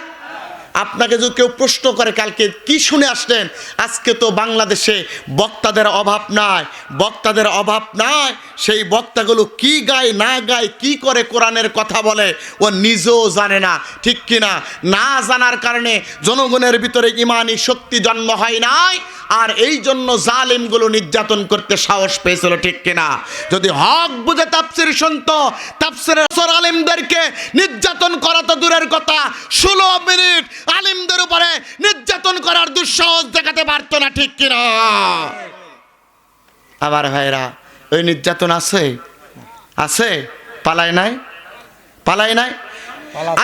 আপনাকে যদি কেউ প্রশ্ন করে কালকে কি শুনে আসলেন, আজকে তো বাংলাদেশে বক্তাদের অভাব নাই, বক্তাদের অভাব নাই। সেই বক্তাগুলো কি গায় না গায়, কি করে কোরআনের কথা বলে ও নিজেও জানে না, ঠিক কিনা? না জানার কারণে জনগণের ভিতরে ইমানি শক্তি জন্ম হয় নাই, আর এই জন্য জালিমগুলো নির্যাতন করতে সাহস পেয়েছিল, ঠিক কিনা? যদি হক বুঝে তাফসীর শুনতো, তাফসীরের আলিমদেরকে নির্যাতন করা তো দূরের কথা, 16 মিনিট আলিমদের উপরে নির্যাতন করার দুঃসাহস দেখাতে পারতো না, ঠিক কিনা? আবার ভাইরা, ওই নির্যাতন আছে, পালায় নাই,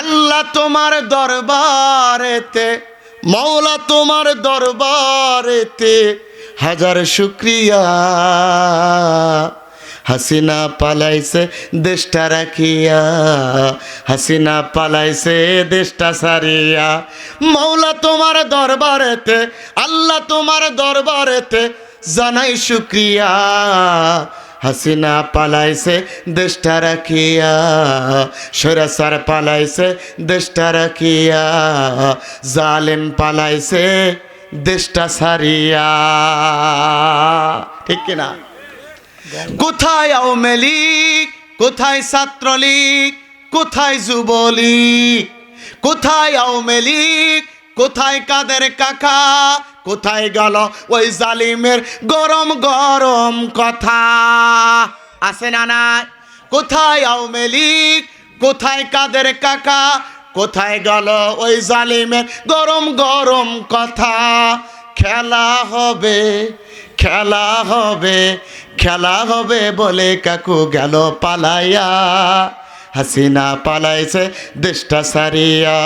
আল্লাহ তোমার দরবারেতে, মৌলা তোমার দরবারেতে হাজার শুকরিয়া। হাসিনা পালাইছে দেশটা রাখিয়া, হাসিনা পালাইছে দেশটা সারিয়া। মৌলা তোমার দরবারেতে, আল্লাহ তোমার দরবারেতে জানাই শুকরিয়া। হাসিনা পালাইছে দেশটা রাখিয়া, সৈরাচার পালাইছে দেশটা রাখিয়া, জালেম পালাইছে দেশটা সারিয়া, ঠিক কিনা? কোথায় আওয়ামী লীগ, কোথায় ছাত্রলীগ, কোথায় যুবলীগ? কোথায় আওয়ামী লীগ, কোথায় কাদের কাকা, কোথায় গেল ওই জালিমের গরম গরম কথা? আছে না নাই? কোথায় আওয়ামী লীগ, কোথায় কাদের কাকা, কোথায় গেল ওই জালিমের গরম গরম কথা? খেলা হবে, খেলা হবে, খেলা হবে বলে কাকু গেল পালাইয়া। হাসিনা পালাইছে দেশটা সারিয়া,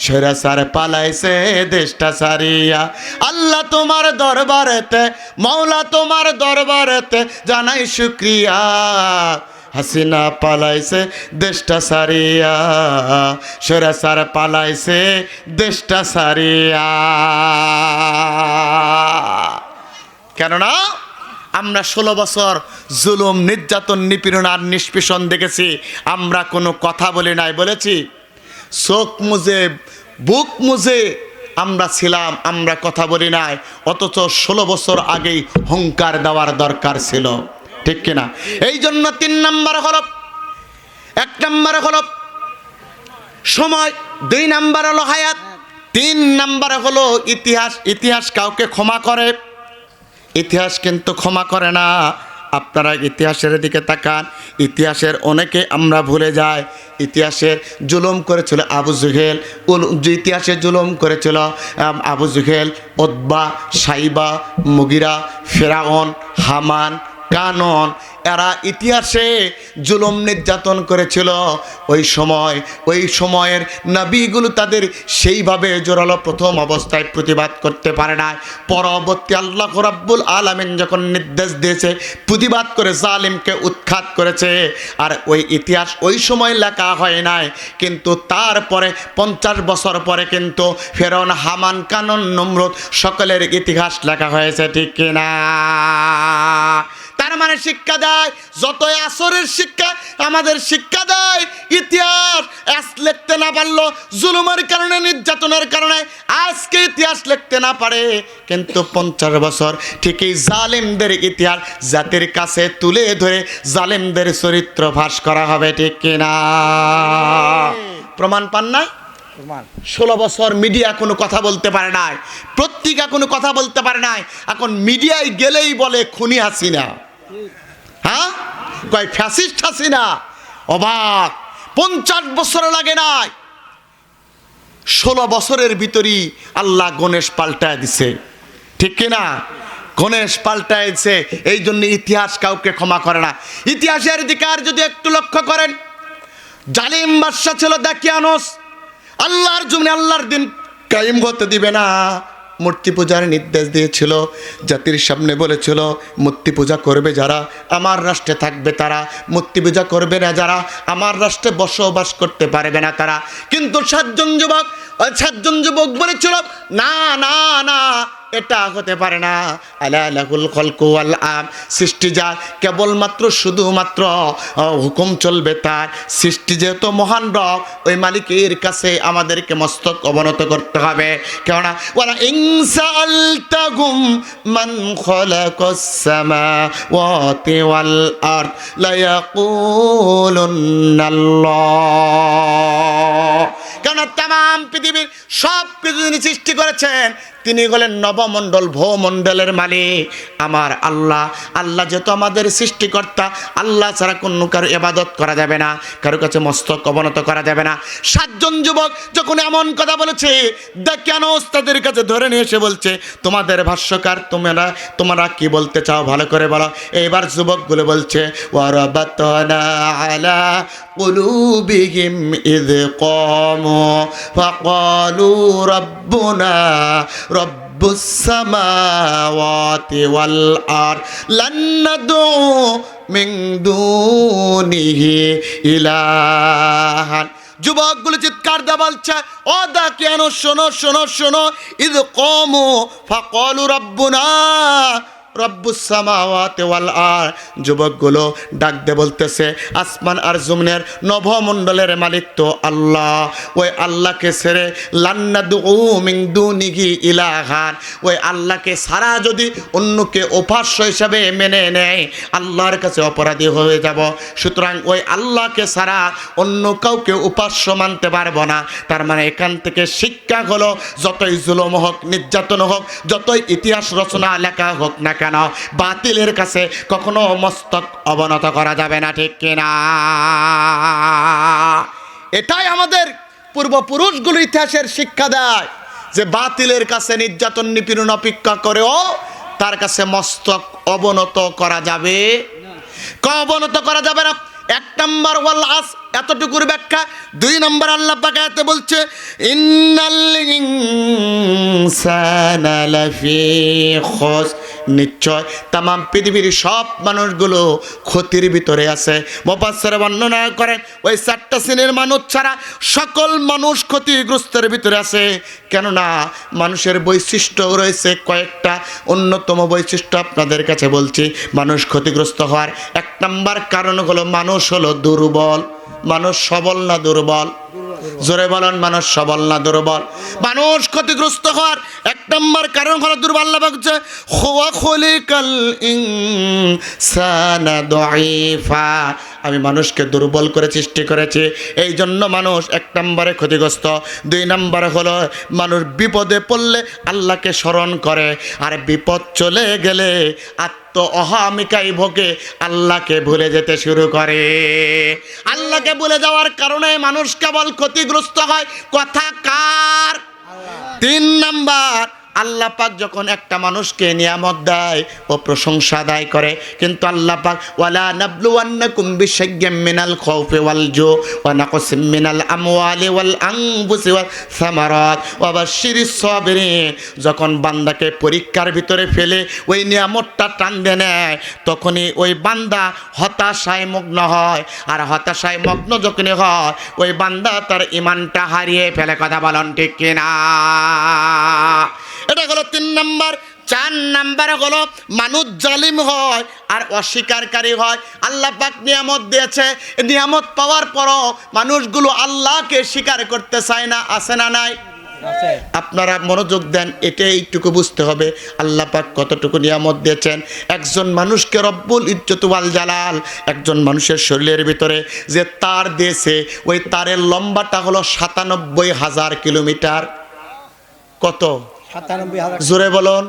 সৈরাচার পালাইছে দেশটা সারিয়া। আল্লাহ তোমার দরবারেতে, মৌলা তোমার দরবারেতে জানাই শুকরিয়া। হাসিনা পালাইছে দেশটা সারিয়া, সৈরাচার পালাইছে দেশটা সারিয়া। কেননা আমরা 16 বছর জুলুম, নির্যাতন, নিপীড়ন আর নিষ্পেষণ দেখেছি। আমরা কোনো কথা বলি নাই, বলেছি? চোখ মুজে, বুক মুজে আমরা ছিলাম, আমরা কথা বলি নাই। অথচ 16 বছর আগেই হুঙ্কার দেওয়ার দরকার ছিল, ঠিক কিনা? এই জন্য 3 নাম্বার হলো, 1 নাম্বার হলো সময়, 2 নাম্বার হলো হায়াত, 3 নাম্বার হলো ইতিহাস। ইতিহাস কাউকে ক্ষমা করে, ইতিহাস কিন্তু ক্ষমা করে না। আপনারা ইতিহাসের দিকে তাকান, ইতিহাসের অনেকে আমরা ভুলে যাই। ইতিহাসের জুলুম করেছিল আবু জেহেল, ইতিহাসে জুলুম করেছিল আবু জেহেল, উতবা, সাইবা, মুগিরা, ফেরাউন, হামান, কানন। এরা ইতিহাসে জুলুম নির্যাতন করেছিল। ওই সময়ের নবীগুলো তাদের সেইভাবে জোরালো প্রথম অবস্থায় প্রতিবাদ করতে পারে না। পরবর্তী আল্লাহ রাব্বুল আলামিন যখন নির্দেশ দিয়েছে, প্রতিবাদ করে জালিমকে উৎখাত করেছে। আর ওই ইতিহাস ওই সময় লেখা হয় নাই, কিন্তু তারপরে 50 বছর পরে কিন্তু ফেরাউন, হামান, কানন, নমরুদ সকলের ইতিহাস লেখা হয়েছে, ঠিক কিনা? তার মানে শিক্ষা দেয় যতই আসরের শিক্ষা আমাদের শিক্ষা দেয় ইতিহাস আজ লিখতে না পারলো জুলুমের কারণে নির্যাতনের কারণে আজকে ইতিহাস লিখতে না পারে, কিন্তু 50 বছর ঠিকই জালেমদের ইতিহাস জাতির কাছে তুলে ধরে জালেমদের চরিত্র ফাঁস করা হবে, ঠিক কিনা? প্রমাণ পান না? প্রমাণ 16 বছর মিডিয়া কোনো কথা বলতে পারে নাই, পত্রিকা কোনো কথা বলতে পারে নাই, এখন মিডিয়ায় গেলেই বলে খুনি হাসিনা, হ্যাঁ কয় ফ্যাসিস্ট হাসিনা। অবাক, 50 বছর লাগে নাই, 16 বছরের ভিতরই আল্লাহ গণেশ পাল্টায় দিছে, ঠিক কিনা? গণেশ পাল্টায় দিছে। এই জন্য ইতিহাস কাউকে ক্ষমা করে না। ইতিহাসের দিকে আর যদি একটু লক্ষ্য করেন, জালিম বাদশা ছিল দাকিয়ানোস, আল্লাহর জমিনে আল্লাহর দিন কায়েম করতে দিবে না, মূর্তি পূজার নির্দেশ দিয়েছিল, জাতির সামনে বলেছিল মূর্তি পূজা করবে যারা আমার রাষ্ট্রে থাকবে তারা, মূর্তি পূজা করবে না যারা আমার রাষ্ট্রে বসবাস করতে পারবে না তারা। কিন্তু 7জন যুবক বলেছিল না না না, এটা হতে পারে না। আলা লাহুল খালকু ওয়াল আম, সৃষ্টি যা কেবলমাত্র শুধুমাত্র হুকুম চলবে তার, সৃষ্টি যেহেতু মহান রব ওই মালিকের কাছে আমাদেরকে মস্তক অবনত করতে হবে। কেননা ওয়ালা ইনসালতাহুম মান খালাকাস সামাওয়াতি ওয়াল আরদ লা ইয়াকুলুনাল্লাহ। কেননা তাম পৃথিবীর সব কিছু যিনি সৃষ্টি করেছেন তিনি হলেন নবমণ্ডল ভূমণ্ডলের মালিক আমার আল্লাহ। আল্লাহ যেহেতু আমাদের সৃষ্টিকর্তা, আল্লাহ ছাড়া কোনো কারো ইবাদত করা যাবে না, কারো কাছে মস্তক অবনত করা যাবে না। 7 জন যুবক যখন এমন কথা বলেছে, দাকিয়ানোস তাদের কাছে ধরে নিয়ে এসে বলছে তোমাদের ভাষ্যকার তোমরা কি বলতে চাও ভালো করে বলো। এবার যুবকগুলো বলছে ওয়ারাবাতনা আলা কুলুবিহিম ইয ক্বামু ফাকালু রাব্বুনা রব্বুস সামাওয়াতি ওয়াল আরদ লান নাদউ মিন দুনিহি ইলাহান। যুবকগুলো চিৎকার দিয়ে বলছে ও দাকিয়ানোস শোনো শোনো শোনো, ইয ক্বামু ফাকালু রাব্বুনা রব্বুস সামাওয়াতি ওয়াল আরদ। যুবকগুলো ডাক দিয়ে বলতেছে আসমান আর জমিনের নভমণ্ডলের মালিক তো আল্লাহ, ওই আল্লাহকে ছেড়ে লান্নাদউ মিন দুনিহি ইলাহান, ওই আল্লাহকে ছাড়া যদি অন্যকে উপাস্য হিসাবে মেনে নেয় আল্লাহর কাছে অপরাধী হয়ে যাব। সুতরাং ওই আল্লাহকে ছাড়া অন্য কাউকে উপাস্য মানতে পারবো না। তার মানে এখান থেকে শিক্ষা হলো যতই জুলুম হোক নির্যাতন হোক যতই ইতিহাস রচনা লেখা হোক না কেন, বাতিলের কাছে কখনো মস্তক অবনত করা যাবে না, ঠিক কিনা? এটাই আমাদের পূর্বপুরুষগুলো ইতিহাসের শিক্ষা দেয় যে বাতিলের কাছে নির্যাতন নিপীড়ন অপেক্ষা করেও তার কাছে মস্তক অবনত করা যাবে, অবনত করা যাবে না। 1 নম্বর ওয়াল আস, এতটুকুর ব্যাখ্যা। 2 নম্বর আল্লাহ পাক আয়াতে বলছে ইন্নাল ইনসানা লাফি খুস, নিশ্চয় তাম পৃথিবীর সব মানুষগুলো ক্ষতির ভিতরে আছে। মুফাসসির বর্ণনা করেন ওই 4টা শ্রেণীর মানুষ ছাড়া সকল মানুষ ক্ষতিগ্রস্তের ভিতরে আছে। কেননা মানুষের বৈশিষ্ট্য রয়েছে কয়েকটা, অন্যতম বৈশিষ্ট্য আপনাদের কাছে বলছি মানুষ ক্ষতিগ্রস্ত হওয়ার 1 নম্বর কারণ হলো মানুষ হলো দুর্বল। মানুষ সবল না দুর্বল? জোরে বলেন, মানুষ সবল না দুর্বল? মানুষ ক্ষতিগ্রস্ত হওয়ার 1 নম্বর কারণ হলো দুর্বল। আল্লাহ বলছে হুয়া খুলিকাল ইনসানা দাঈফা, আমি মানুষকে দুর্বল করে সৃষ্টি করেছি, এই জন্য মানুষ 1 নম্বরে ক্ষতিগ্রস্ত। 2 নম্বরে হলো মানুষ বিপদে পড়লে আল্লাহকে স্মরণ করে, আর বিপদ চলে গেলে অহমিকাই ভোগে আল্লাহকে ভুলে যেতে শুরু করে। আল্লাহকে ভুলে যাওয়ার কারণে মানুষ কেবল ক্ষতিগ্রস্ত হয়। কথা কার? 3 নাম্বার, আল্লাহ পাক যখন একটা মানুষকে নিয়ামত দেয় ও প্রশংসা আদায় করে, কিন্তু আল্লাহ পাক ওয়ালা নাবলুওয়ান্নাকুম বিশাইয়্যিম মিনাল খাউফি ওয়াল জু ওয়া নাকসিম মিনাল আমওয়ালি ওয়াল আনফুসি ওয়াস সামারাত ওয়া বাশশিরিস সাবিরিন, যখন বান্দাকে পরীক্ষার ভিতরে ফেলে ওই নিয়ামতটা টান দিয়ে নেয় তখনই ওই বান্দা হতাশায় মগ্ন হয়, আর হতাশায় মগ্ন যখনই হয় ওই বান্দা তার ঈমানটা হারিয়ে ফেলে। কথা বলেন ঠিক কিনা? এটা হলো 3 নাম্বার 4 নাম্বার হলো মানুষ জালিম হয় আর অস্বীকারী হয়। আল্লাহ পাক নিয়ামত দিয়েছে, নিয়ামত পাওয়ার পরও মানুষগুলো আল্লাহকে স্বীকার করতে চায় না, আছে না নাই? আছে। আপনারা মনোযোগ দেন, এটা এইটুকু বুঝতে হবে আল্লাহ পাক কতটুকু নিয়ামত দিয়েছেন। একজন মানুষকে রব্বুল ইজ্জত ওয়াল জালাল একজন মানুষের শরীরের ভিতরে যে তার দিয়েছে, ওই তারের লম্বাটা হলো ৯৭,০০০ কিলোমিটার। কত? ৯৭,০০০। জোরে বলুন,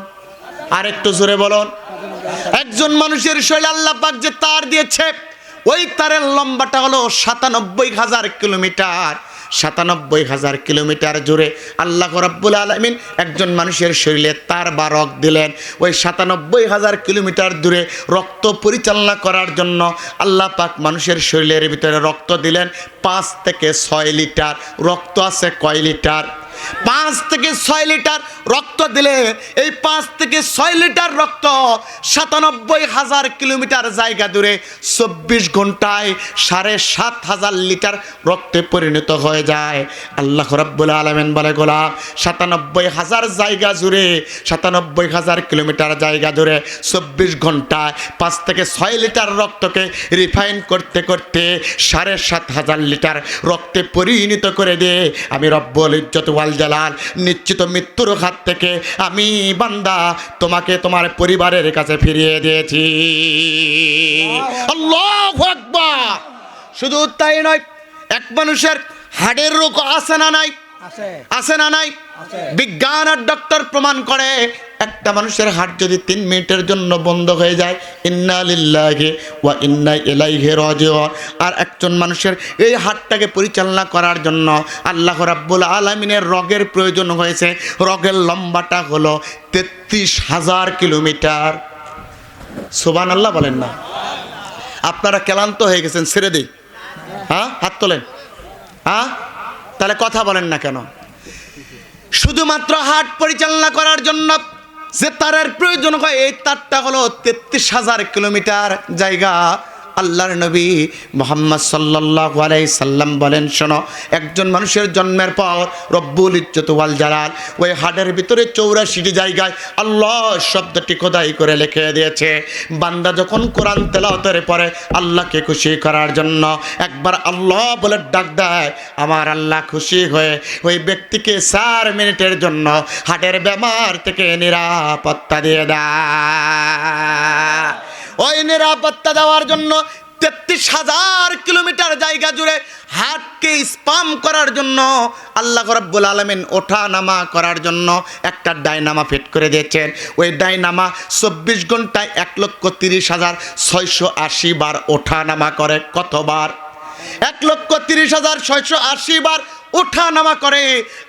আর একটু জোরে বলুন। একজন মানুষের শরীরে আল্লাহ পাক যে তার দিয়েছে, ওই তারের লম্বাটা হলো ৯৭,০০০ কিলোমিটার। ৯৭,০০০ কিলোমিটার জুড়ে আল্লাহ রাব্বুল আলামিন একজন মানুষের শরীরে তার বা রক দিলেন। ওই ৯৭,০০০ কিলোমিটার দূরে রক্ত পরিচালনা করার জন্য আল্লাহ পাক মানুষের শরীরের ভিতরে রক্ত দিলেন ৫ থেকে ৬ লিটার। রক্ত আছে কয় লিটার? ৫ থেকে ৬ লিটার রক্ত দিলে এই ৫ থেকে ৬ লিটার রক্ত ৯৭,০০০ কিলোমিটার জায়গা দূরে ২৪ ঘন্টায় ৭,৫০০ লিটার রক্তে পরিণত হয়ে যায়। আল্লাহ রাব্বুল আলামিন বলে, গোলাম ৯৭,০০০ জায়গা জুড়ে ৯৭,০০০ কিলোমিটার জায়গা জুড়ে ২৪ ঘন্টায় ৫ থেকে ৬ লিটার রক্তকে রিফাইন করতে করতে ৭,৫০০ লিটার রক্তে পরিণত করে দিয়ে আমি রব্বুল ইজ্জত ওয়াল জালাল নিশ্চিত মৃত্যুর হাত থেকে আমি বান্দা তোমাকে তোমার পরিবারের কাছে ফিরিয়ে দিয়েছি। আল্লাহু আকবার। শুধু তাই নয়, এক মানুষের হাড়ের রোগ আছে না নাই? আছে। আছে না নাই? আছে। বিজ্ঞান আর ডক্টর প্রমাণ করে একটা মানুষের হার্ট যদি 3 মিনিটের জন্য বন্ধ হয়ে যায়, ইন্না লিল্লাহি ওয়া ইন্না ইলাইহি রাজিউন। আর একজন মানুষের এই হার্টটাকে পরিচালনা করার জন্য আল্লাহ রাব্বুল আলামিনের রগের প্রয়োজন হয়েছে। রগের লম্বাটা হলো ৩৩,০০০ কিলোমিটার। সুবহানাল্লাহ বলেন না? আপনারা ক্লান্ত হয়ে গেছেন, ছেড়ে দিই? হ্যাঁ, হাত তোলেন। হ্যাঁ, তাহলে কথা বলেন না কেন? শুধুমাত্র হার্ট পরিচালনা করার জন্য যে তারের প্রয়োজন হয়, এই তারটা হলো ৩৩,০০০ কিলোমিটার জায়গা। আল্লাহর নবী মুহাম্মদ সাল্লাল্লাহু আলাইহি সাল্লাম বলেন, শোনো, একজন মানুষের জন্মের পর রব্বুল ইজ্জত ওয়াল জালাল ওই হাড়ের ভিতরে ৮৪টি জায়গায় আল্লাহ শব্দটি খোদাই করে লিখে দিয়েছে। বান্দা যখন কোরআন তেলাওয়াতের পরে আল্লাহকে খুশি করার জন্য একবার আল্লাহ বলে ডাক দেয়, আমার আল্লাহ খুশি হয়ে ওই ব্যক্তিকে ৪ মিনিটের জন্য হাড়ের বেমার থেকে নিরাপত্তা দিয়ে দেয়। ওই নিরাপত্তা দেওয়ার জন্য ৩৩,০০০ কিলোমিটার জায়গা জুড়ে হার্টকে স্পাম করার জন্য আল্লাহ রাব্বুল আলামিন ওঠা নামা করার জন্য একটা ডায়নামা ফিট করে দিয়েছেন। ওই ডায়নামা ২৪ ঘন্টায় ১,৩০,৬৮০ বার ওঠা নামা করে। কতবার? ১,৩০,৬৮০ বার ওঠা নামা করে।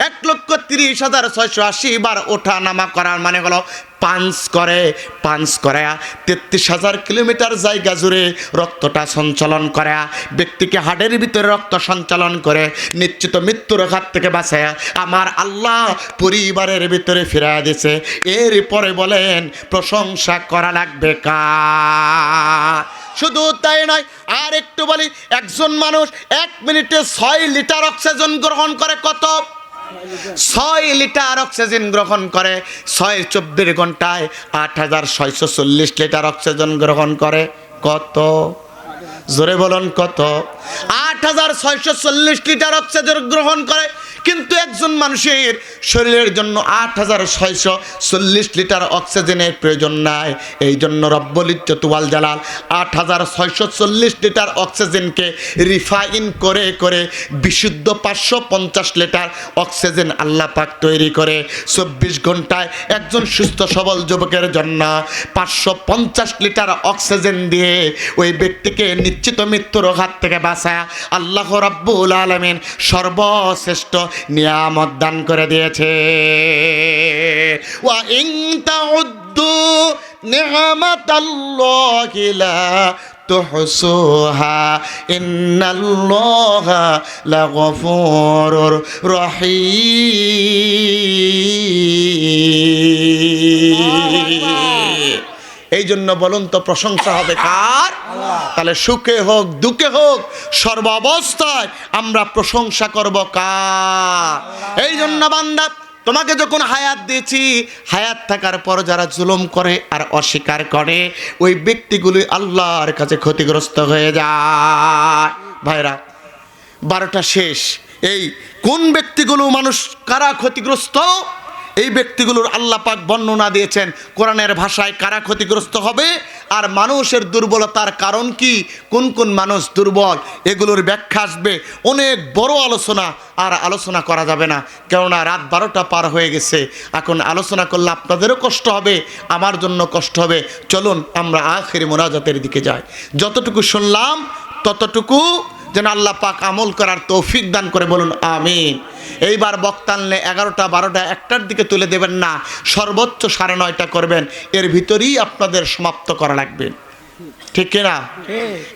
১,৩০,৬৮০ বার ওঠা নামা করার মানে হলো পাঞ্চ করে। পাঞ্চ করে ৩৩,০০০ কিলোমিটার জায়গা জুড়ে রক্তটা সঞ্চালন করে, ব্যক্তিকে হাড়ের ভিতরে রক্ত সঞ্চালন করে নিশ্চিত মৃত্যুর হাত থেকে বাঁচায় আমার আল্লাহ পরিবারের ভিতরে ফিরায় দিয়েছে। এরপরে বলেন প্রশংসা করা লাগবে কার? শুধু তাই নয়, আর একটু বলি, একজন মানুষ ১ মিনিটে ৬ লিটার অক্সিজেন গ্রহণ করে। কত? ৬ লিটার অক্সিজেন গ্রহণ করে। ৬ ঘন্টায় ৮,৬৪০ লিটার অক্সিজেন গ্রহণ করে। কত? জোরে বলুন, কত? ৮,৬৪০ লিটার অক্সিজেন গ্রহণ করে। কিন্তু একজন মানুষের শরীরের জন্য ৮,৬৪০ লিটার অক্সিজেনের প্রয়োজন নাই। এই জন্য রব্বুল ইজ্জত ওয়াল জালাল ৮,৬৪০ লিটার অক্সিজেনকে রিফাইন করে করে বিশুদ্ধ ৫৫০ লিটার অক্সিজেন আল্লাহ পাক তৈরি করে ২৪ ঘন্টায় একজন সুস্থ সবল যুবকের জন্য ৫৫০ লিটার অক্সিজেন দিয়ে ওই ব্যক্তিকে নিশ্চিত মৃত্যুর হাত থেকে বাঁচায় আল্লাহ রাব্বুল আলামিন সর্বশ্রেষ্ঠ নিয়ামত দান করে দিয়েছে। ওয়া ইন তাউদ্দু নি'মাতাল্লাহি লা তুহসুহা ইন্নাল্লাহা লাগফুরুর রহিম। এই জন্য বলুন তো প্রশংসা হবে কার? তাহলে সুখে হোক দুঃখে হোক সর্বাবস্থায় আমরা প্রশংসা করব কার? এই জন্য বান্দা তোমাকে যখন হায়াত দিয়েছি, হায়াত থাকার পর যারা জুলুম করে আর অস্বীকার করে ওই ব্যক্তিগুলি আল্লাহর কাছে ক্ষতিগ্রস্ত হয়ে যায়। ভাইরা, 12টা শেষ। এই কোন ব্যক্তিগুলো মানুষ কারা ক্ষতিগ্রস্ত, এই ব্যক্তিগুলোর আল্লাহ পাক বর্ণনা দিয়েছেন কোরআনের ভাষায় কারা ক্ষতিগ্রস্ত হবে আর মানুষের দুর্বলতার কারণ কি, কোন কোন মানুষ দুর্বল, এগুলোর ব্যাখ্যা আসবে। অনেক বড় আলোচনা, আর আলোচনা করা যাবে না, কেননা রাত 12টা পার হয়ে গেছে। এখন আলোচনা করলে আপনাদেরও কষ্ট হবে, আমার জন্য কষ্ট হবে। চলুন আমরা আখির মোনাজাতের দিকে যাই। যতটুকু শুনলাম ততটুকু যেন আল্লাহ পাক আমল করার তৌফিক দান করে, বলুন আমিন। এইবার বক্তা আনলে 11টা 12টা 1টার দিকে তুলে দেবেন না, সর্বোচ্চ 9:30 করবেন, এর ভিতরেই আপনাদের সমাপ্ত করা লাগবে, ঠিক কিনা?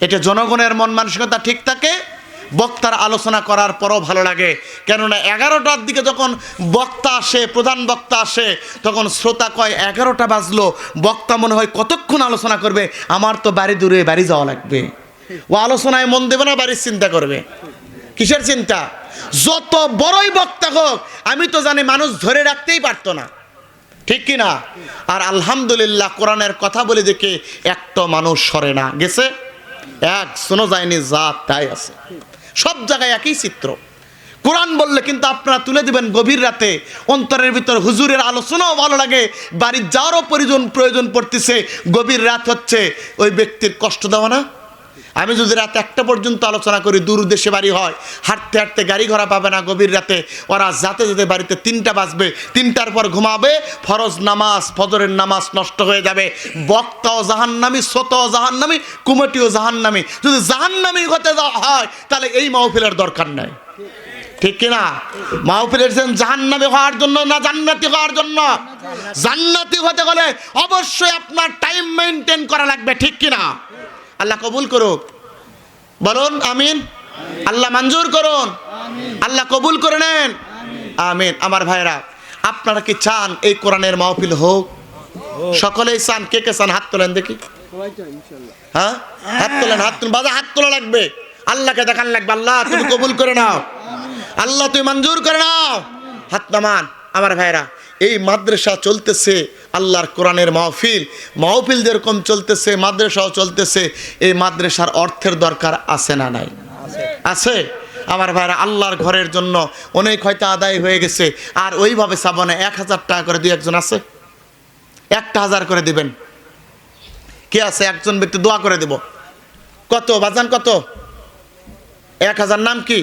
এটা জনগণের মন মানসিকতা ঠিক থাকে, বক্তার আলোচনা করার পরও ভালো লাগে। কেননা 11টার দিকে যখন বক্তা আসে, প্রধান বক্তা আসে, তখন শ্রোতা কয় 11টা বাজলো, বক্তা মনে হয় কতক্ষণ আলোচনা করবে, আমার তো বাড়ি দূরে, বাড়ি যাওয়া লাগবে। ও আলোচনায় মন দেবে না, বাড়ির চিন্তা করবে। কিসের চিন্তা? যত বড়ই বক্তা হোক, আমি তো জানি মানুষ ধরে রাখতেই পারতো না, ঠিক কিনা? আর আলহামদুলিল্লাহ কোরআনের কথা বলে দেখে একটা মানুষ সরে না গেছে, এক শোনো যায়নি, জাত তাই আছে, সব জায়গায় একই চিত্র। কোরআন বললে কিন্তু আপনারা তুলে দিবেন গভীর রাতে, অন্তরের ভিতর হুজুরের আলোচনাও ভালো লাগে, বাড়ির যাওয়ারও প্রয়োজন পড়তেছে, গভীর রাত হচ্ছে, ওই ব্যক্তির কষ্ট দেওয়া না? আমি যদি রাত 1টা পর্যন্ত আলোচনা করি, দূর দেশে বাড়ি হয়, হাঁটতে হাঁটতে গাড়ি ঘোড়া পাবে না গভীর রাতে, ওরা যাতে যেতে বাড়িতে 3টা বাজবে, 3টার পর ঘুমাবে, ফরজ নামাজ ফজরের নামাজ নষ্ট হয়ে যাবে। বক্তাও জাহান্নামী, শ্রোতাও জাহান্নামী, কুমটিও জাহান্নামী। যদি জাহান্নামী হতে হয় তাহলে এই মাহফিলের দরকার নাই, ঠিক কিনা? মাহফিলের জাহান্নামী হওয়ার জন্য না জান্নাতি হওয়ার জন্য? জান্নাতি হতে গেলে অবশ্যই আপনার টাইম মেনটেন করা লাগবে, ঠিক কিনা? আল্লাহ কবুল করুক, বলুন আমিন। আল্লাহ মঞ্জুর করুন, আল্লাহ কবুল করে নেন, আমিন। আমার ভাইরা, আপনারা কি চান এই কোরআনের মাহফিল হোক? সকলেই চান? কে কে চান হাত তোলেন দেখি। হ্যাঁ, হাত তোলেন, হাত তুলেন, বাজা হাত তোলা লাগবে, আল্লাহকে দেখান লাগবে, আল্লাহ তুমি কবুল করে নাও, আল্লাহ তুমি মঞ্জুর করে নাও, হাত নামান। আমার ভাইরা, এই মাদ্রাসা চলতেছে, আল্লাহর কোরআনের মাহফিল যেরকম চলতেছে, মাদ্রাসাও চলতেছে। এই মাদ্রাসার অর্থের দরকার আছে না নাই? আছে। আমার ভাইরা, আল্লাহর ঘরের জন্য অনেক হয়তো আদায় হয়ে গেছে, আর ওইভাবে সাবানে 1000 টাকা করে 2-1 আছে, 1000 করে দিবেন। কে আছে? একজন ব্যক্তি দোয়া করে দেব। কত বাজান? কত? 1000। নাম কি?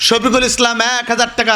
শফিকুল ইসলাম, 1000 টাকা।